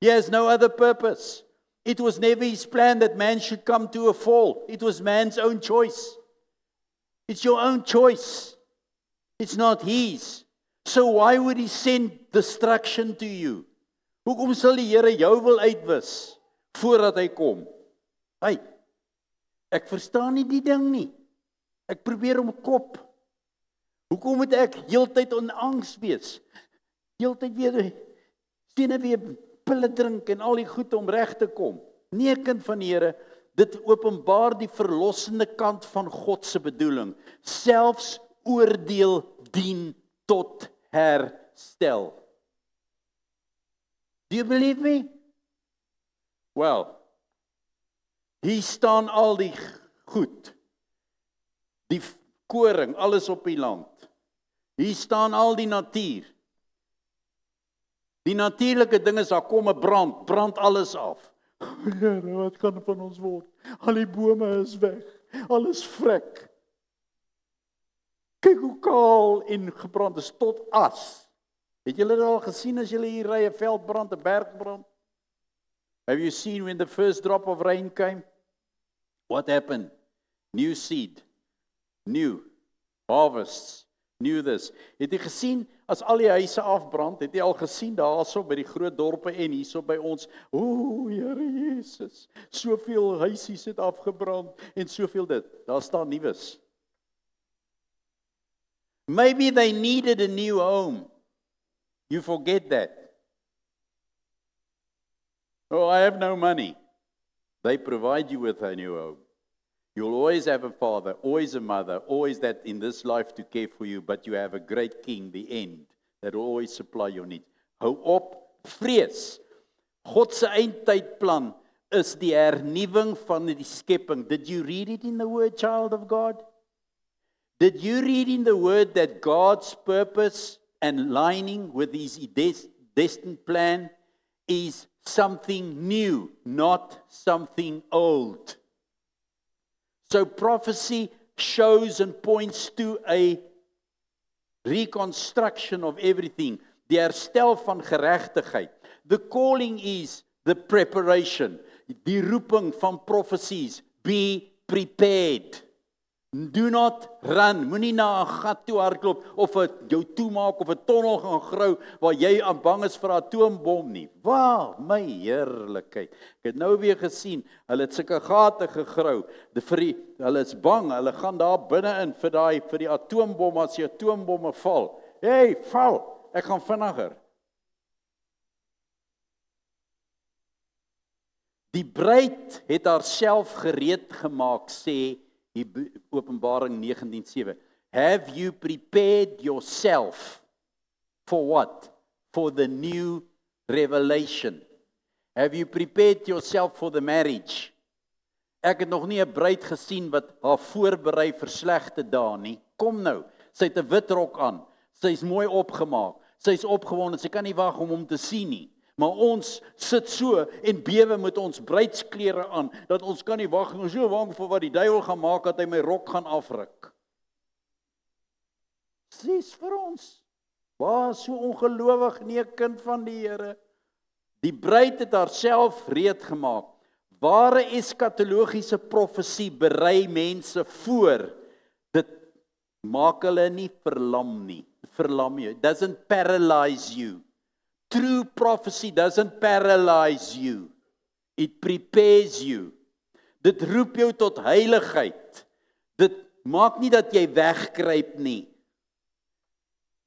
S1: He has no other purpose. It was never his plan that man should come to a fall. It was man's own choice. It's your own choice. It's not his. So why would he send destruction to you? Hoekom sal die Here jou wil uitwis voordat hy kom? Hey, ek verstaan nie die ding nie. Ek probeer om kop. Hoekom moet ek heeltyd in angs wees? Heeltyd weer pille drink en al die goed om reg te kom. Nee, kind van die Here, dit openbaar die verlossende kant van God se bedoeling. Selfs oordeel dien tot herstel. Do you believe me? Well, hier staan al die goed. Die koring, alles op die land. Hier staan al die natuur. Die natuurlike ding is, daar kom 'n brand alles af. Here, wat gaan van ons word? Al die bome is weg, alles vrek. Kyk hoe kaal en gebrand is tot as. Het julle dit al gesien as julle hier ry 'n veldbrand, 'n bergbrand? Have you seen when the first drop of rain came? What happened? New seed, new harvests, new this. Het jy gesien as al die huise afbrand? Het jy al gesien daarso by die groot dorpe en hierso by ons? O, Here Jesus, soveel huisies het afgebrand en soveel dit. Daar staan nuus. Maybe they needed a new home. You forget that. Oh, I have no money. They provide you with a new home. You'll always have a father, always a mother, always that in this life to care for you, but you have a great king, the end, that will always supply your needs. Hou op, vrees. God se eindtydplan is die hernuwing van die skepping. Did you read it in the word, child of God? Did you read in the word that God's purpose and lining with his destined plan is something new, not something old? So prophecy shows and points to a reconstruction of everything. Die herstel van geregtigheid. The calling is the preparation. Die roeping van prophecies. Be prepared. Do not run. Moenie na 'n gat toe hardloop of jou toemaak of 'n tonnel gaan grou waar jy aan bang is vir 'n atoombom nie. Waar, my heerlikheid. Ek het nou weer gesien, hulle het sulke gate gegrou. Hulle is bang, hulle gaan daar binne in vir die atoombom as die atoombomme val. Hey, val. Ek gaan vinniger. Die bruid het haarself gereed gemaak, sê Openbaring 19:7. Have you prepared yourself for what? For the new revelation. Have you prepared yourself for the marriage? Ek het nog nie 'n bruid gesien wat haar voorberei vir slegte dae nie. Kom nou, sy het 'n wit rok aan. Sy's mooi opgemaak. Sy's opgewonde. Sy kan nie wag om hom te sien nie. Maar ons sit so en bewe met ons bruidsklere aan, dat ons kan nie wag, ons is so bang vir wat die duiwel gaan maak, dat hy my rok gaan afruk. Dis vir ons. Waar so ongelowig nie 'n kind van die Here. Die bruid het haarself reed gemaak. Ware eskatologiese profesie berei mense voor. Dit maak hulle nie verlam nie. Verlam jou. It doesn't paralyze you. True prophecy doesn't paralyze you. It prepares you. Dit roep jou tot heiligheid. Dit maak nie dat jy wegkruip nie.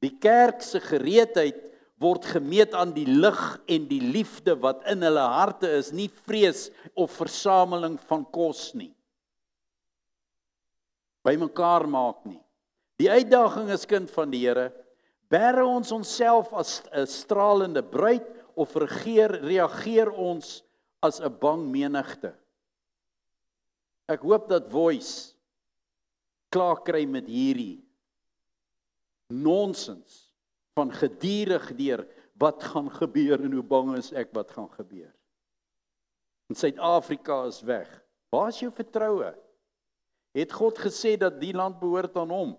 S1: Die kerk se gereedheid word gemeet aan die lig en die liefde wat in hulle harte is, nie vrees of versameling van kos nie. Bymekaar maak nie. Die uitdaging is, kind van die Here, bære ons onsself as 'n stralende bruid of reageer ons as 'n bang menigte? Ek hoop dat Voice klaar kry met hierdie nonsens van gedurig deur wat gaan gebeur en hoe bang is ek wat gaan gebeur. En Suid-Afrika is weg. Waar is jou vertroue? Het God gesê dat die land behoort aan hom?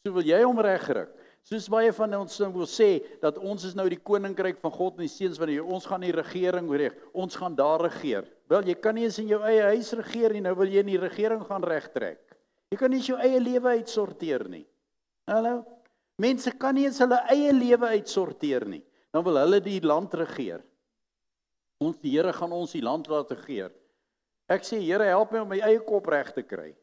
S1: So wil jy hom regryk. Soos baie van ons wil sê dat ons is nou die koninkryk van God en die seuns van die Here. Ons gaan die regering reg. Ons gaan daar regeer. Wel, jy kan nie eens in jou eie huis regeer nie. Nou wil jy in die regering gaan regtrek. Jy kan nie eens jou eie lewe uitsorteer nie. Hallo? Mense kan nie eens hulle eie lewe uitsorteer nie. Dan wil hulle die land regeer. Ons, die Here gaan ons die land laat regeer. Ek sê, Here, help my om my eie kop reg te kry.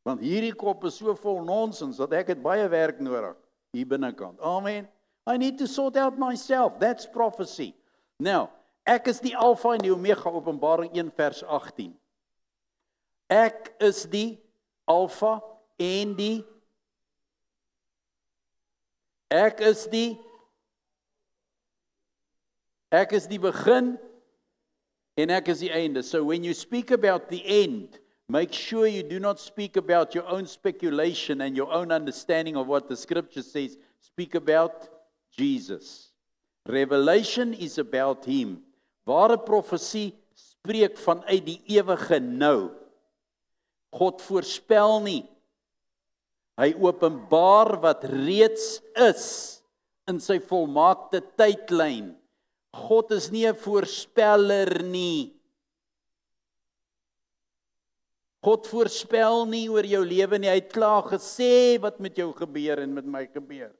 S1: Want hierdie kop is so vol nonsens, dat ek het baie werk nodig, hier binnekant. Amen. I need to sort out myself. That's prophecy. Now, ek is die Alpha en die Omega, Openbaring 1 vers 18. Ek is die Alpha en die Ek is die begin en ek is die einde. So when you speak about the end, make sure you do not speak about your own speculation and your own understanding of what the scripture says. Speak about Jesus. Revelation is about him. Ware profesie spreek vanuit die ewige nou. God voorspel nie. Hy openbaar wat reeds is in sy volmaakte tydlyn. God is nie 'n voorspeller nie. God voorspel nie oor jou lewe nie. Hy het klaar gesê wat met jou gebeur en met my gebeur.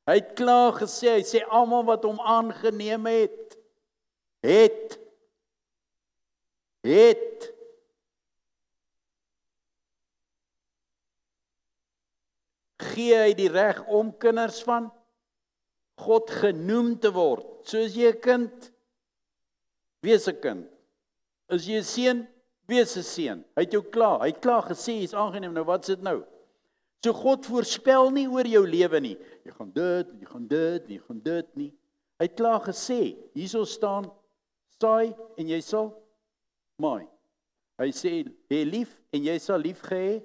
S1: Hy het klaar gesê, hy sê almal wat hom aangeneem het. Gee hy die reg om kinders van God genoem te word. So as jy 'n kind, wees 'n kind. As jy 'n seun, wees 'n seun. Hy het klaar gesê, hy's aangeneem, nou wat is dit nou? So God voorspel nie oor jou lewe nie. Jy gaan dit nie. Hy het klaar gesê, hierso staan, saai en jy sal maai. Hy sê, hê lief en jy sal lief gehê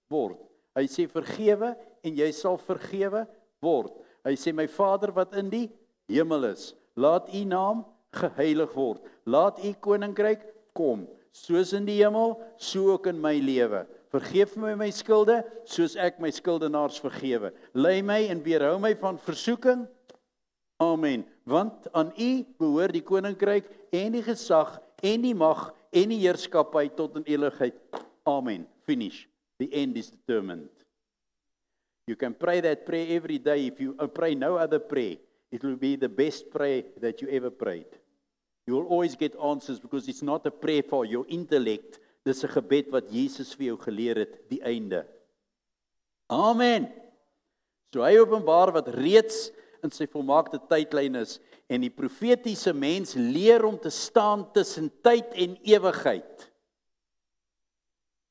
S1: word. Hy sê, vergewe en jy sal vergewe word. Hy sê, my Vader wat in die hemel is, laat u naam geheilig word. Laat u koninkryk kom, soos in die hemel, so ook in my lewe. Vergeef my skulde, soos ek my skuldenaars vergewe. Lei my en weerhou my van versoeking. Amen. Want aan u behoort die koninkryk en die gesag en die mag en die heerskappy tot in ewigheid. Amen. Finish. The end is determined. You can pray that prayer every day. If you pray no other prayer, it will be the best prayer that you ever prayed. You will always get answers because it's not a prayer for your intellect. Dis 'n gebed wat Jesus vir jou geleer het, die einde. Amen. So hy openbaar wat reeds in sy volmaakte tydlyn is en die profetiese mens leer om te staan tussen tyd en ewigheid.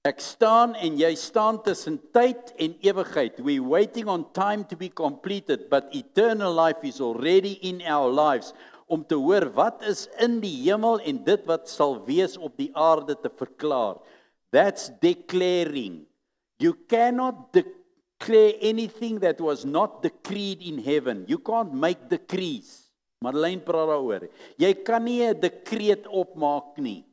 S1: Ek staan en jy staan tussen tyd en ewigheid. We're waiting on time to be completed, but eternal life is already in our lives. Om te hoor wat is in die hemel en dit wat sal wees op die aarde te verklaar. That's declaring. You cannot declare anything that was not decreed in heaven. You can't make decrees. Madeleine praat daaroor. Jy kan nie 'n dekreet opmaak nie.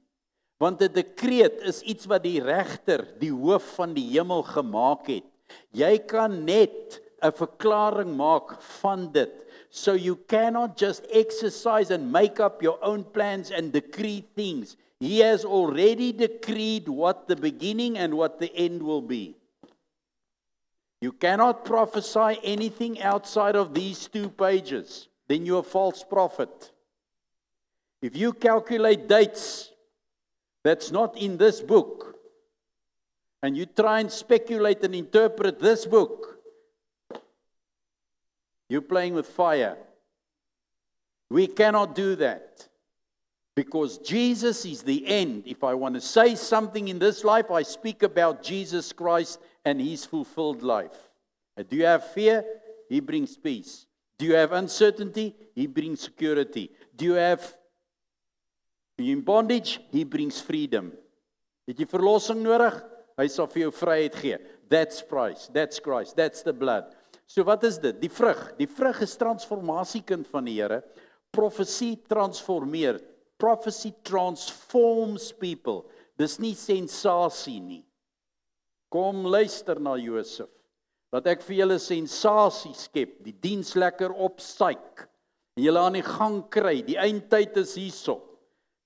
S1: Want 'n dekreet is iets wat die regter, die hoof van die hemel gemaak het. Jy kan net 'n verklaring maak van dit. So you cannot just exercise and make up your own plans and decree things. He has already decreed what the beginning and what the end will be. You cannot prophesy anything outside of these 2 pages. Then you're a false prophet. If you calculate dates that's not in this book, and you try and speculate and interpret this book, you're playing with fire. We cannot do that. Because Jesus is the end. If I want to say something in this life, I speak about Jesus Christ and His fulfilled life. And do you have fear? He brings peace. Do you have uncertainty? He brings security. Do you have in bondage? He brings freedom. Het jy verlossing nodig? Hy sal vir jou vryheid gee. That's Christ. That's Christ. That's the blood. So wat is dit? Die vrug. Die vrug is transformasiekind van die Here. Profesie transformeer. Prophecy transforms people. Dis nie sensasie nie. Kom luister na Josef. Dat ek vir julle sensasie skep, die diens lekker opsyk. En julle aan die gang kry, die eindtyd is hierso.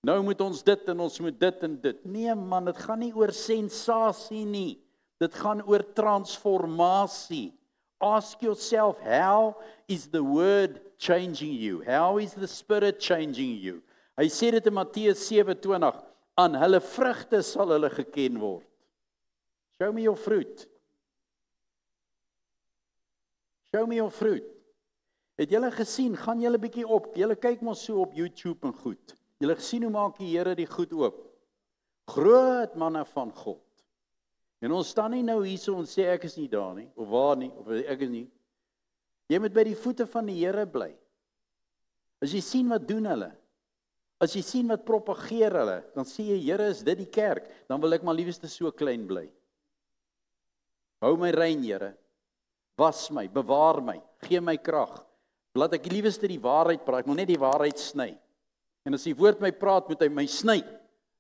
S1: Nou moet ons dit en ons moet dit en dit. Nee man, dit gaan nie oor sensasie nie. Dit gaan oor transformasie. Ask yourself, how is the word changing you? How is the Spirit changing you? Hy sê dit in Matteus 7:20, aan hulle vrugte sal hulle geken word. Show me your fruit. Show me your fruit. Het julle gesien, gaan julle bietjie op, julle kyk mos so op YouTube en goed. Julle gesien hoe maak die Here die goed oop? Groot manne van God. En ons staan nie nou hierso en sê ek is nie daar nie, of waar nie, of ek is nie. Jy moet by die voete van die Here bly. As jy sien wat doen hulle, as jy sien wat propageer hulle, dan sê jy, Here, is dit die kerk? Dan wil ek maar liefste so klein bly. Hou my rein, Here. Was my, bewaar my, gee my krag. Laat ek liefste die waarheid praat, ek moet net die waarheid sny. En as die woord my praat, moet hy my sny.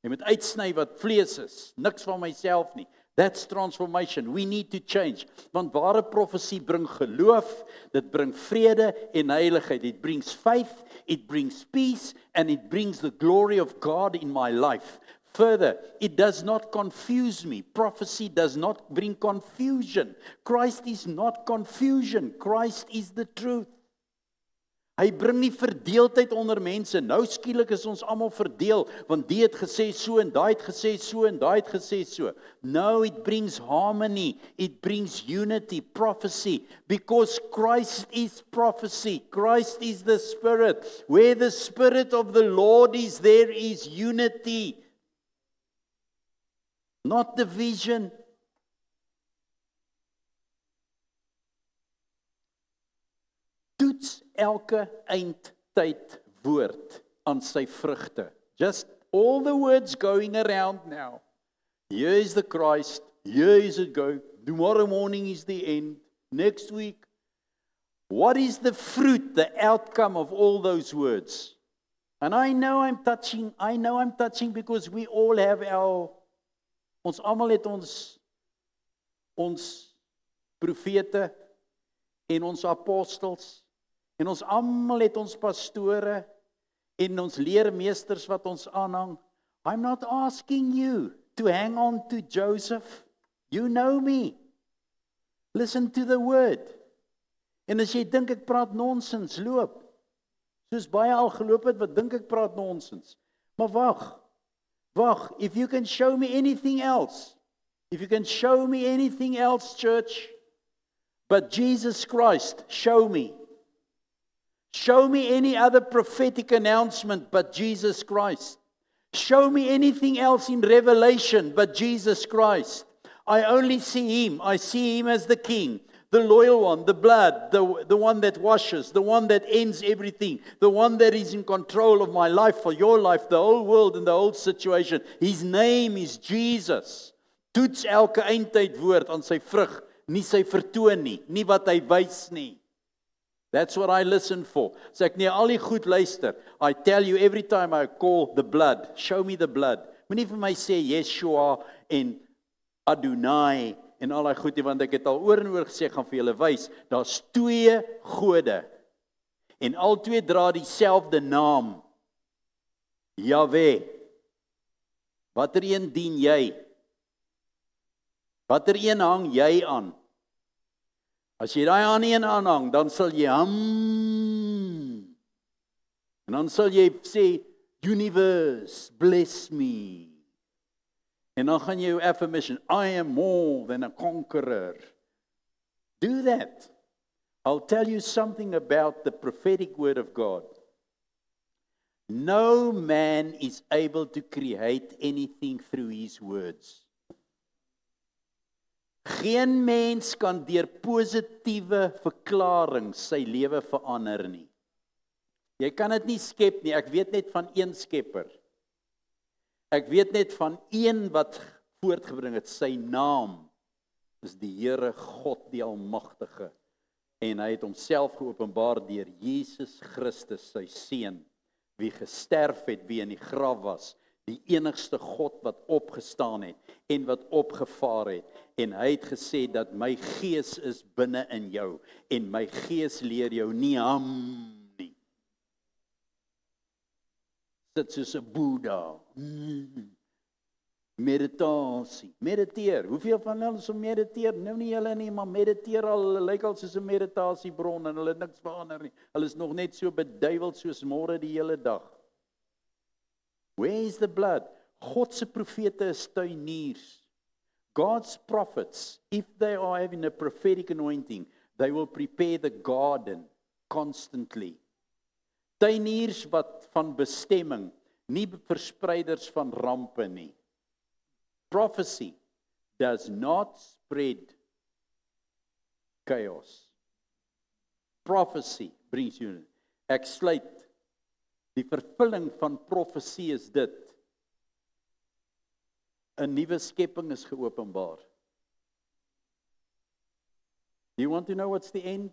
S1: Hy moet uitsny wat vlees is, niks van myself nie. That's transformation. We need to change. Want ware profesie bring geloof, dit bring vrede en heiligheid. It brings faith, it brings peace, and it brings the glory of God in my life. Further, it does not confuse me. Prophecy does not bring confusion. Christ is not confusion. Christ is the truth. Hy bring nie verdeeldheid onder mense. Nou skielik is ons almal verdeel, want die het gesê so en daai het gesê so en daai het gesê so. No, it brings harmony. It brings unity, prophecy, because Christ is prophecy. Christ is the Spirit. Where the Spirit of the Lord is, there is unity. Not division. Toets elke eindtyd woord aan sy vrugte. Just all the words going around now. Here is the Christ, here is it go. Tomorrow morning is the end. Next week. What is the fruit, the outcome of all those words? And I know I'm touching because we all have ons almal het ons profete en ons apostels en ons almal het ons pastore en ons leermeesters wat ons aanhang. I'm not asking you to hang on to Joseph. You know me. Listen to the word. En as jy dink ek praat nonsens, loop. Soos baie al geloop het wat dink ek praat nonsens. Maar wag, if you can show me anything else, church, but Jesus Christ, show me. Show me any other prophetic announcement but Jesus Christ. Show me anything else in Revelation but Jesus Christ. I only see Him. I see Him as the King, the loyal one, the blood, the one that washes, the one that ends everything, the one that is in control of my life, for your life, the whole world and the whole situation. His name is Jesus. Toets elke eindtyd woord aan sy vrug, nie sy vertoon nie wat hy wys nie. That's what I listen for. As ek nie al die goed luister, I tell you every time I call the blood, show me the blood. Moenie vir my sê Yeshua en Adonai en al die goed nie, want ek het al oor en oor gesê, ek gaan vir julle wys, daar's 2 gode. En al 2 dra dieselfde naam. Yahweh. Watter een dien jy? Watter een hang jy aan? As jy daai aan een aanhang, dan sal jy en dan sal jy sê, universe, bless me. En dan gaan jy jou affirmation, I am more than a conqueror. Do that. I'll tell you something about the prophetic word of God. No man is able to create anything through his words. Geen mens kan deur positiewe verklaring sy lewe verander nie. Jy kan dit nie skep nie, ek weet net van een skepper. Ek weet net van een wat voortgebring het, sy naam is die Here God die Almagtige. En hy het homself geopenbaar deur Jesus Christus, sy seun, wie gesterf het, wie in die graf was, die enigste God wat opgestaan het en wat opgevaar het. En hy het gesê dat my gees is binne in jou en my gees leer jou nie nie. Sit soos 'n Boeddha. Meditasie. Mediteer. Hoeveel van hulle so mediteer? Nou nie hulle nie, maar mediteer al, hulle lyk al soos 'n meditasiebron en hulle niks verander nie. Hulle is nog net so beduiweld soos môre die hele dag. Where is the blood? God se profete is tuiniers. God's prophets, if they are having a prophetic anointing, they will prepare the garden constantly. Tuiniers wat van bestemming, nie verspreiders van rampe nie. Prophecy does not spread chaos. Prophecy brings unity. Ek sluit. Die vervulling van profesie is dit. 'n Nuwe skepping is geopenbaar. Do you want to know what's the end?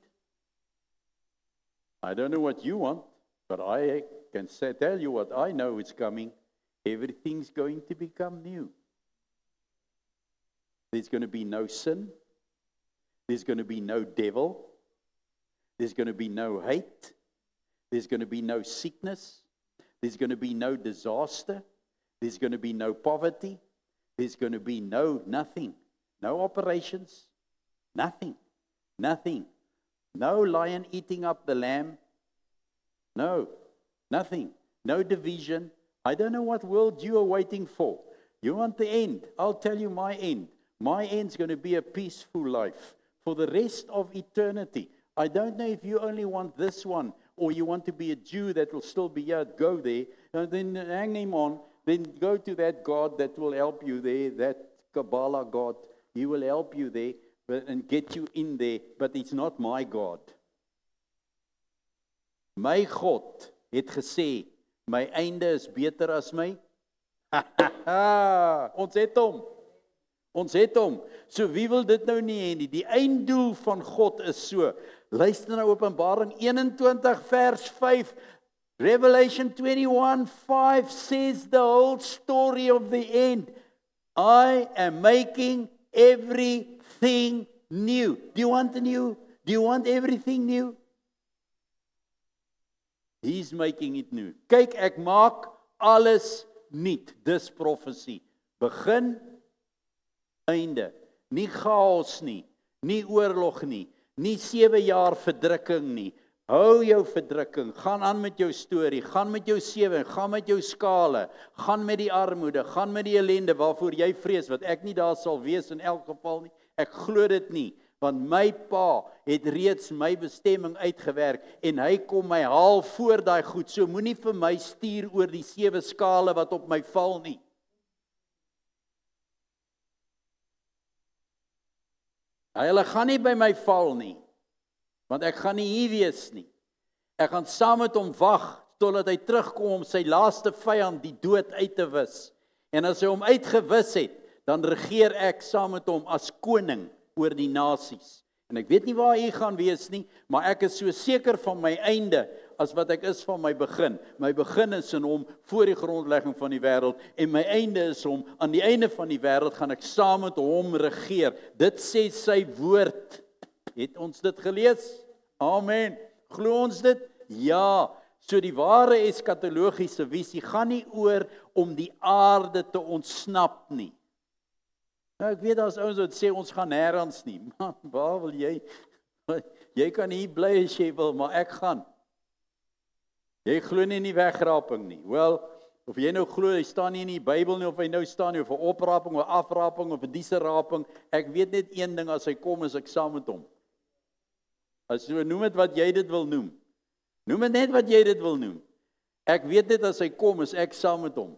S1: I don't know what you want, but I can tell you what I know is coming. Everything's going to become new. There's going to be no sin. There's going to be no devil. There's going to be no hate. There's going to be no sickness. There's going to be no disaster. There's going to be no poverty. There's going to be nothing. No operations. Nothing. Nothing. No lion eating up the lamb. No. Nothing. No division. I don't know what world you are waiting for. You want the end. I'll tell you my end. My end's going to be a peaceful life for the rest of eternity. I don't know if you only want this one or you want to be a Jew that will still be here. Go there and then hang him on. Then go to that God that will help you there, that Kabbalah God. He will help you there and get you in there, but it's not my God. My God het gesê, my einde is beter as my. Ons het hom. Ons het hom. So wie wil dit nou nie hê nie? Die einddoel van God is so. Luister na Openbaring 21 vers 5. Revelation 21:5 says the whole story of the end. I am making everything new. Do you want the new? Do you want everything new? He's making it new. Kyk, ek maak alles nuut. Dis profesie. Begin, einde. Nie chaos nie, nie oorlog nie, nie 7 jaar verdrukking nie. Hou jou verdrukking, gaan aan met jou storie, gaan met jou sewe, gaan met jou skale, gaan met die armoede, gaan met die ellende waarvoor jy vrees, wat ek nie daar sal wees in elk geval nie. Ek glo dit nie, want my pa het reeds my bestemming uitgewerk en hy kom my haal voor daai goed. So moenie vir my stuur oor die 7 skale wat op my val nie. Hulle gaan nie by my val nie, want ek gaan nie hier wees nie. Ek gaan saam met hom wag, totdat hy terugkom om sy laaste vyand, die dood, uit te wis. En as hy hom uitgewis het, dan regeer ek saam met hom as koning oor die nasies. En ek weet nie waar u gaan wees nie, maar ek is so seker van my einde as wat ek is van my begin. My begin is in hom voor die grondlegging van die wêreld en my einde is hom. Aan die einde van die wêreld gaan ek saam met hom regeer. Dit sê sy woord. Het ons dit gelees? Amen. Glo ons dit? Ja. So die ware eskatologiese visie gaan nie oor om die aarde te ontsnap nie. Nou ek weet daar's ouens wat sê ons gaan nêrens nie. Man, waar wil jy? Jy kan hier bly as jy wil, maar ek gaan. Jy glo nie in die wegraping nie. Wel, of jy nou glo hy staan nie in die Bybel nie, of hy nou staan nie, of 'n opraping of 'n afraping of 'n dieseraping, ek weet net een ding, as hy kom is ek saam met hom. As jy noem dit wat jy dit wil noem. Noem dit net wat jy dit wil noem. Ek weet net as hy kom is ek saam met hom.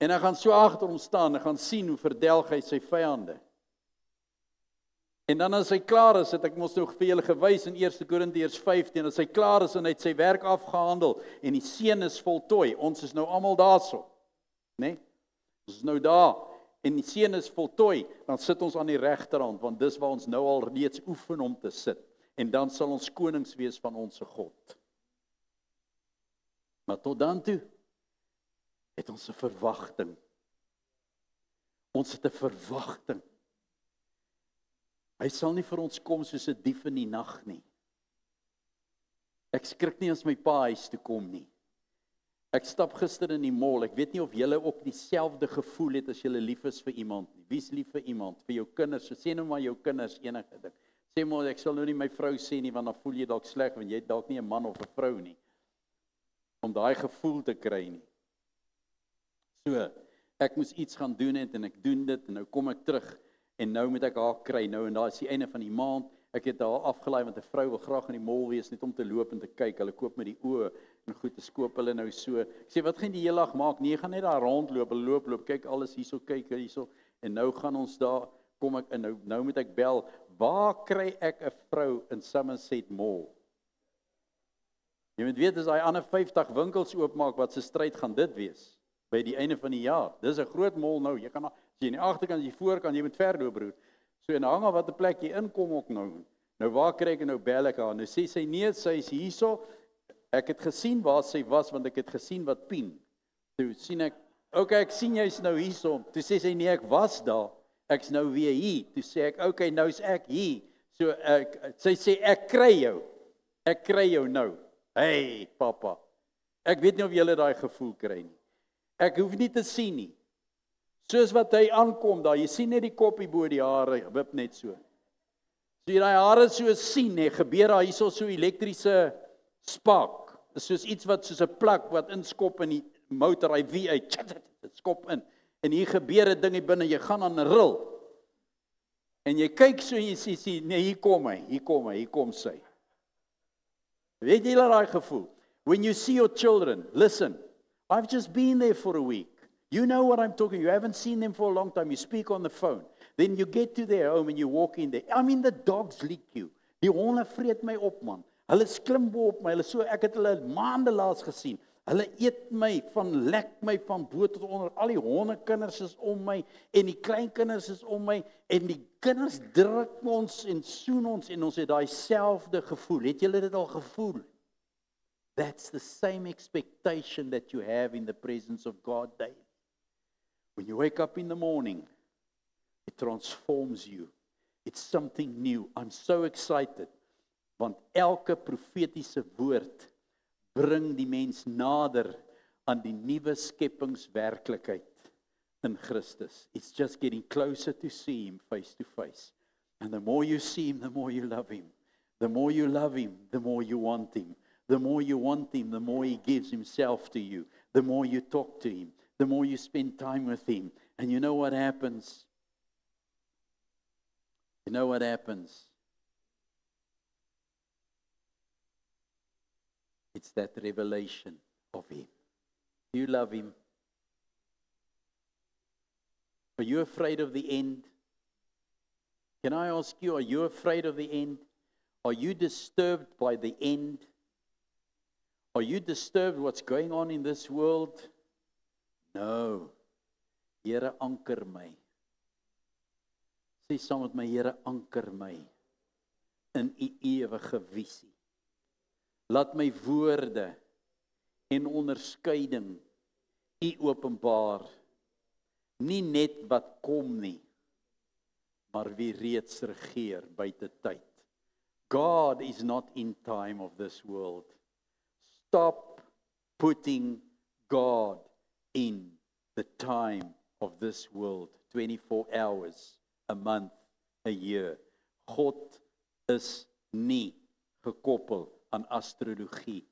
S1: En ek gaan so agter hom staan en gaan sien hoe verdelg hy sy vyande. En dan as hy klaar is, het ek mos nou vir julle gewys in 1 Korintiërs 15, as hy klaar is en hy het sy werk afgehandel en die seën is voltooi. Ons is nou almal daarso, né? Ons is nou daar en die seën is voltooi, dan sit ons aan die regterhand, want dis waar ons nou al reeds oefen om te sit. En dan sal ons konings wees van ons God. Maar tot dan toe het ons 'n verwagting. Ons het 'n verwagting. Hy sal nie vir ons kom soos 'n dief in die nag nie. Ek skrik nie as my pa huis toe kom nie. Ek stap gister in die mall. Ek weet nie of julle ook dieselfde gevoel het as julle lief is vir iemand nie. Wie's lief vir iemand? Vir jou kinders. So sê nou maar jou kinders enige ding. Sê maar ek sal nou nie my vrou sê nie, want dan voel jy dalk sleg want jy het dalk nie 'n man of 'n vrou nie. Om daai gevoel te kry nie. So, ek moes iets gaan doen en ek doen dit en nou kom ek terug en nou moet ek haar kry. Nou en daar is die einde van die maand. Ek het haar afgelaai want 'n vrou wil graag in die mall wees net om te loop en te kyk. Hulle koop met die oë en goed te skoop hulle nou so. Ek sê wat gaan die hele dag maak? Nee, gaan net daar rondloop, loop, kyk alles hierso, kyk hierso. En nou gaan ons daar kom ek en nou moet ek bel. Waar kry ek 'n vrou in Somerset Mall? Jy moet weet as daai ander 50 winkels oopmaak, wat se stryd gaan dit wees by die einde van die jaar. Dis 'n groot mall nou. Jy kan as jy aan die agterkant, as jy voorkant, jy moet verloop broer. So en hang af watter plek jy inkom ook nou. Nou waar kry ek nou bel ek haar? Nou sê sy nee, sy is hierso. Ek het gesien waar sy was want ek het gesien wat pien. Toe sien ek, okay, ek sien jy's nou hierso. Toe sê sy nee, ek was daar. Ek's nou weer hier. Toe sê ek, okay, nou's ek hier. So sy sê ek kry jou. Ek kry jou nou. Hey, papa. Ek weet nie of julle daai gevoel kry nie. Ek hoef nie te sien nie. Soos wat hy aankom daar, jy sien net die koppie bo die hare, wip net so. So jy daai hare so sien, gebeur daar hierso so elektriese spark. Dis soos iets wat soos 'n plak wat inskop in die motor, hy wie uit, dit skop in. En hier gebeur 'n ding hier binne, jy gaan aan 'n ril. En jy kyk so en jy sê, nee, hier kom sy. Weet jy daai gevoel? When you see your children, listen, I've just been there for a week. You know what I'm talking. You haven't seen them for a long time. You speak on the phone. Then you get to their home and you walk in there. I mean, the dogs lick you. Die honde vreet my op, man. Hulle sklim bo op my. Ek het hulle maande laas gesien. Hulle eet my, lek my van bo tot onder. Al die hondekinders is om my en die kleinkinders is om my en die kinders druk ons en soen ons en ons het daai selfde gevoel. Het julle dit al gevoel? That's the same expectation that you have in the presence of God daily. When you wake up in the morning, it transforms you. It's something new. I'm so excited. Want elke profetiese woord bring die mens nader aan die nuwe skepingswerklikheid in Christus. It's just getting closer to see him face to face. And the more you see him, the more you love him. The more you love him, the more you want him. The more you want him, the more he gives himself to you. The more you talk to him, the more you spend time with him. And you know what happens? You know what happens? It's that revelation of him. Do you love him? Are you afraid of the end? Can I ask you, are you afraid of the end? Are you disturbed by the end? Are you disturbed what's going on in this world? No. Here anker my. Sê saam met my, Here anker my. in u ewige visie. Laat my woorde en onderskeiding u openbaar, nie net wat kom nie, maar wie reeds regeer buite tyd. God is not in time of this world. Stop putting God in the time of this world. 24 hours, a month, a year. God is nie gekoppel aan astrologie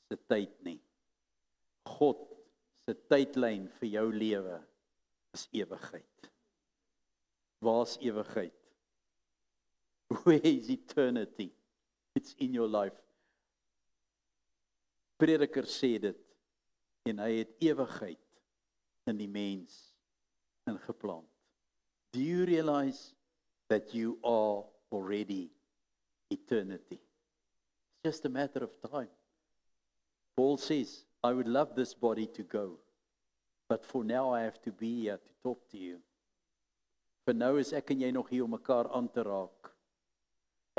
S1: se tyd nie. God se tydlyn vir jou lewe is ewigheid. Waar is ewigheid? Where is eternity? It's in your life. Prediker sê dit, en hy het ewigheid in die mens ingeplant. Do you realize that you are already eternity? It's just a matter of time. Paul says, I would love this body to go, but for now I have to be here to talk to you. Vir nou is ek en jy nog hier om mekaar aan te raak.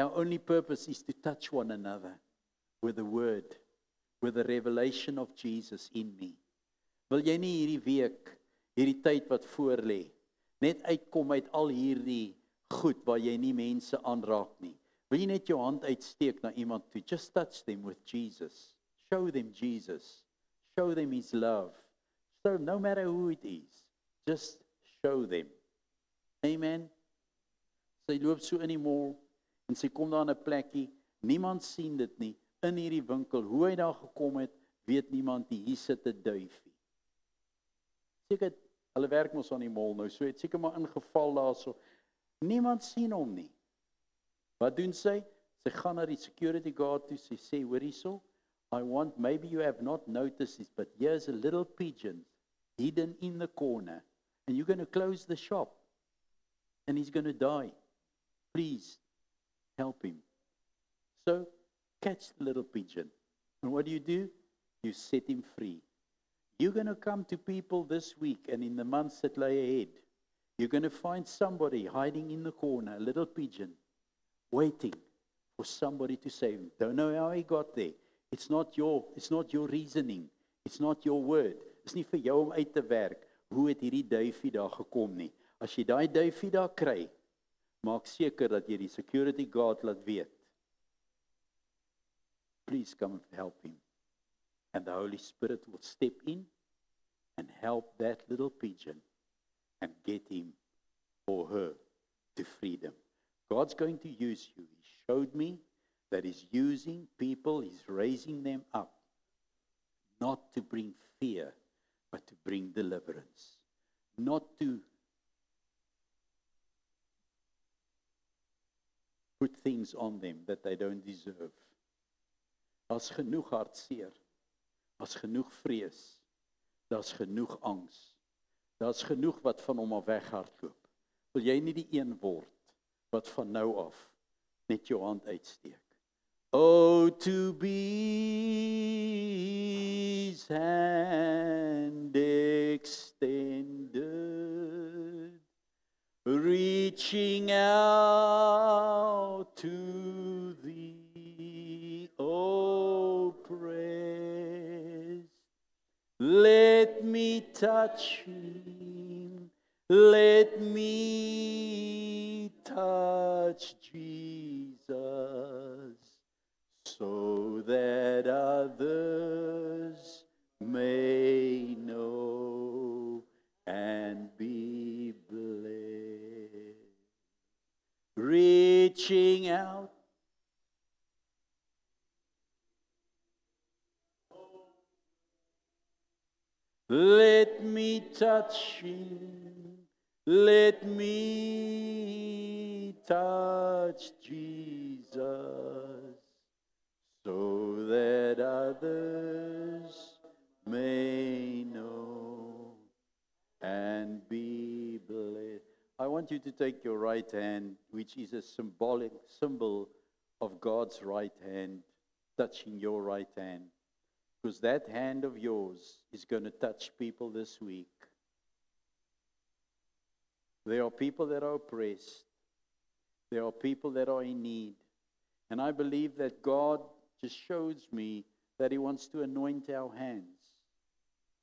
S1: Our only purpose is to touch one another with the word, with the revelation of Jesus in me. Wil jy nie hierdie week, hierdie tyd wat voor lê, net uitkom uit al hierdie goed waar jy nie mense aanraak nie? Wil jy net jou hand uitsteek na iemand toe? Just touch them with Jesus. Show them Jesus. Show them His love. So no matter who it is, just show them. Amen. Sy loop so in die mall en sy kom daar in 'n plekkie, niemand sien dit nie, in hierdie winkel, hoe hy daar gekom het, weet niemand nie, hier sit 'n duifie. Seker, hulle werk mos aan die mall nou, so het seker maar ingeval daarso. Niemand sien hom nie. Wat doen sy? Sy gaan na die security guard toe, sy sê, hoor hierso, I want, maybe you have not noticed this, but here's a little pigeon hidden in the corner, and you're going to close the shop, and he's going to die. Please, help him. So, catch the little pigeon. And what do? You set him free. You're going to come to people this week and in the months that lie ahead. You're going to find somebody hiding in the corner, a little pigeon, waiting for somebody to save him. Don't know how he got there. It's not your reasoning. It's not your word. It's nie vir jou om uit te werk. Hoe het hierdie duifie daar gekom nie? As jy daai duifie daar kry, maak seker dat jy die security guard laat weet. Please come and help him. And the Holy Spirit will step in and help that little pigeon and get him or her to freedom. God's going to use you. He showed me that He's using people, He's raising them up, not to bring fear, but to bring deliverance. Not to put things on them that they don't deserve. Daar's genoeg hartseer, daar's genoeg vrees, daar's genoeg angs, daar's genoeg wat van hom af weghardloop. Wil jy nie die een word wat van nou af net jou hand uitsteek? Oh, to be His hand extended, reaching out to thee, oh, praise. Let me touch Him, let me touch Jesus, so that others may know and be blessed. Reaching out, let me touch Him, let me touch Jesus, so that others may know and be blessed. I want you to take your right hand, which is a symbol of God's right hand, touching your right hand. Because that hand of yours is going to touch people this week. There are people that are oppressed. There are people that are in need. And I believe that God just shows me that He wants to anoint our hands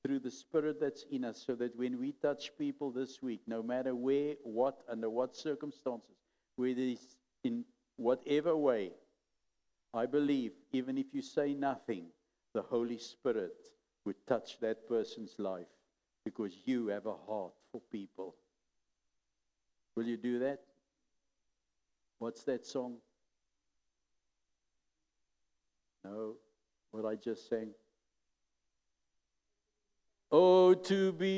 S1: through the Spirit that's in us, so that when we touch people this week, no matter where, what, under what circumstances, whether it's in whatever way, I believe even if you say nothing, the Holy Spirit would touch that person's life, because you have a heart for people. Will you do that? What's that song? No, what I just sang. Oh, to be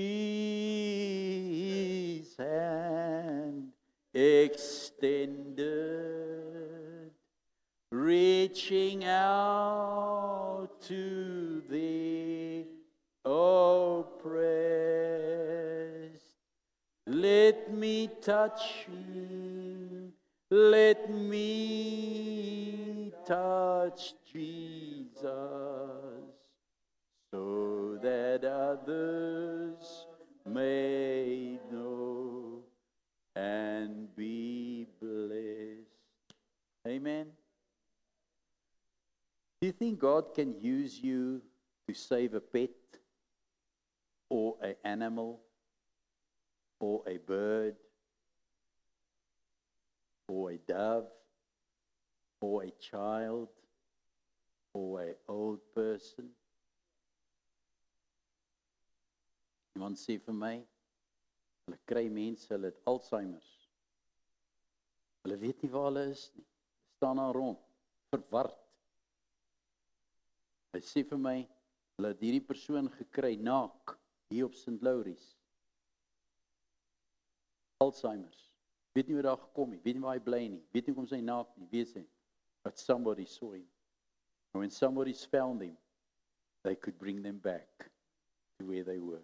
S1: His hand extended, reaching out to the oppressed. Let me touch you, let me touch Jesus, so that others may know and be blessed. Amen. Do you think God can use you to save a pet, or an animal, or a bird, or a dove, or a child, or an old person? Iemand sê vir my, hulle kry mense, hulle het Alzheimer's. Hulle weet nie waar hulle is nie. Hulle staan daar rond, verward. Hy sê vir my, hulle het hierdie persoon gekry naak hier op St. Lauries. Alzheimer's. Weet nie hoe daar gekom nie, weet nie waar hy bly nie, weet nie hoekom sy naak nie, weet sy. But somebody saw him. And when somebody's found him, they could bring them back to where they were.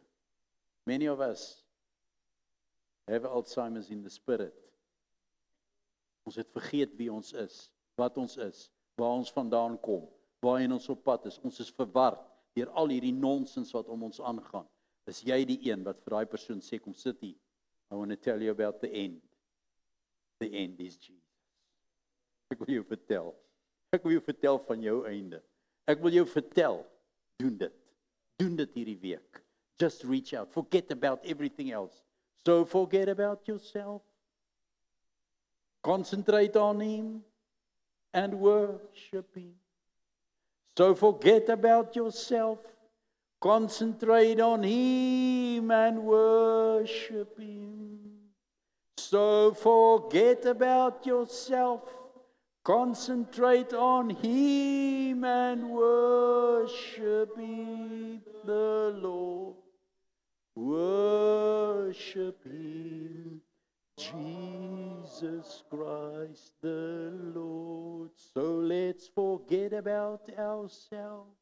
S1: Many of us have Alzheimer's in the spirit. Ons het vergeet wie ons is, wat ons is, waar ons vandaan kom, waarheen ons op pad is. Ons is verward deur al hierdie nonsens wat om ons aangaan. Is jy die een wat vir daai persoon sê, kom sit hier. I want to tell you about the end. The end is Jesus. Ek wil jou vertel. Ek wil jou vertel van jou einde. Ek wil jou vertel, doen dit. Doen dit hierdie week. Just reach out. Forget about everything else. So forget about yourself. Concentrate on Him and worship Him. So forget about yourself. Concentrate on Him and worship Him. So forget about yourself. Concentrate on Him and worship Him, the Lord. Worship Him, Jesus Christ the Lord. So let's forget about ourselves.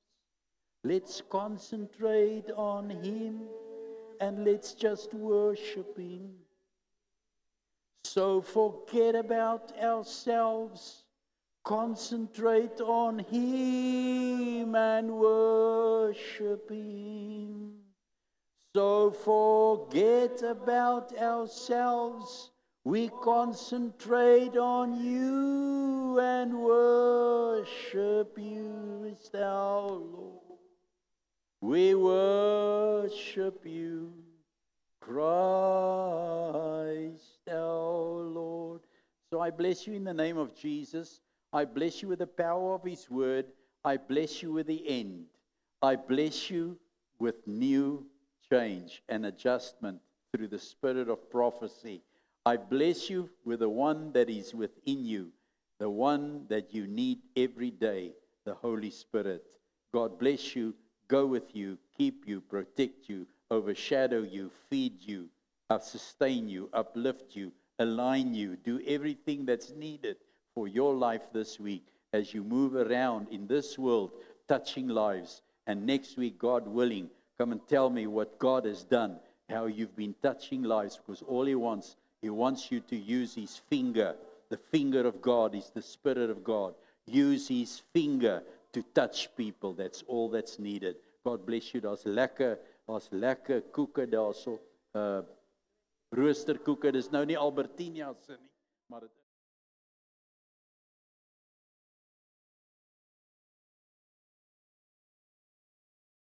S1: Let's concentrate on Him and let's just worship Him. So forget about ourselves. Concentrate on Him and worship Him. So forget about ourselves. We concentrate on You and worship You as Thou, Lord. We worship You, Christ our Lord. So I bless you in the name of Jesus. I bless you with the power of His word. I bless you with the end. I bless you with new change and adjustment through the spirit of prophecy. I bless you with the one that is within you, the one that you need every day, the Holy Spirit. God bless you, go with you, keep you, protect you, overshadow you, feed you, sustain you, uplift you, align you, do everything that's needed for your life this week as you move around in this world, touching lives. And next week, God willing, come and tell me what God has done, how you've been touching lives, because all He wants you to use His finger. The finger of God is the Spirit of God. Use His finger to touch people. That's all that's needed. God bless you. Daar's lekker koeke daarso. Roosterkoeke. Dis nou nie Albertinia's nie, maar dit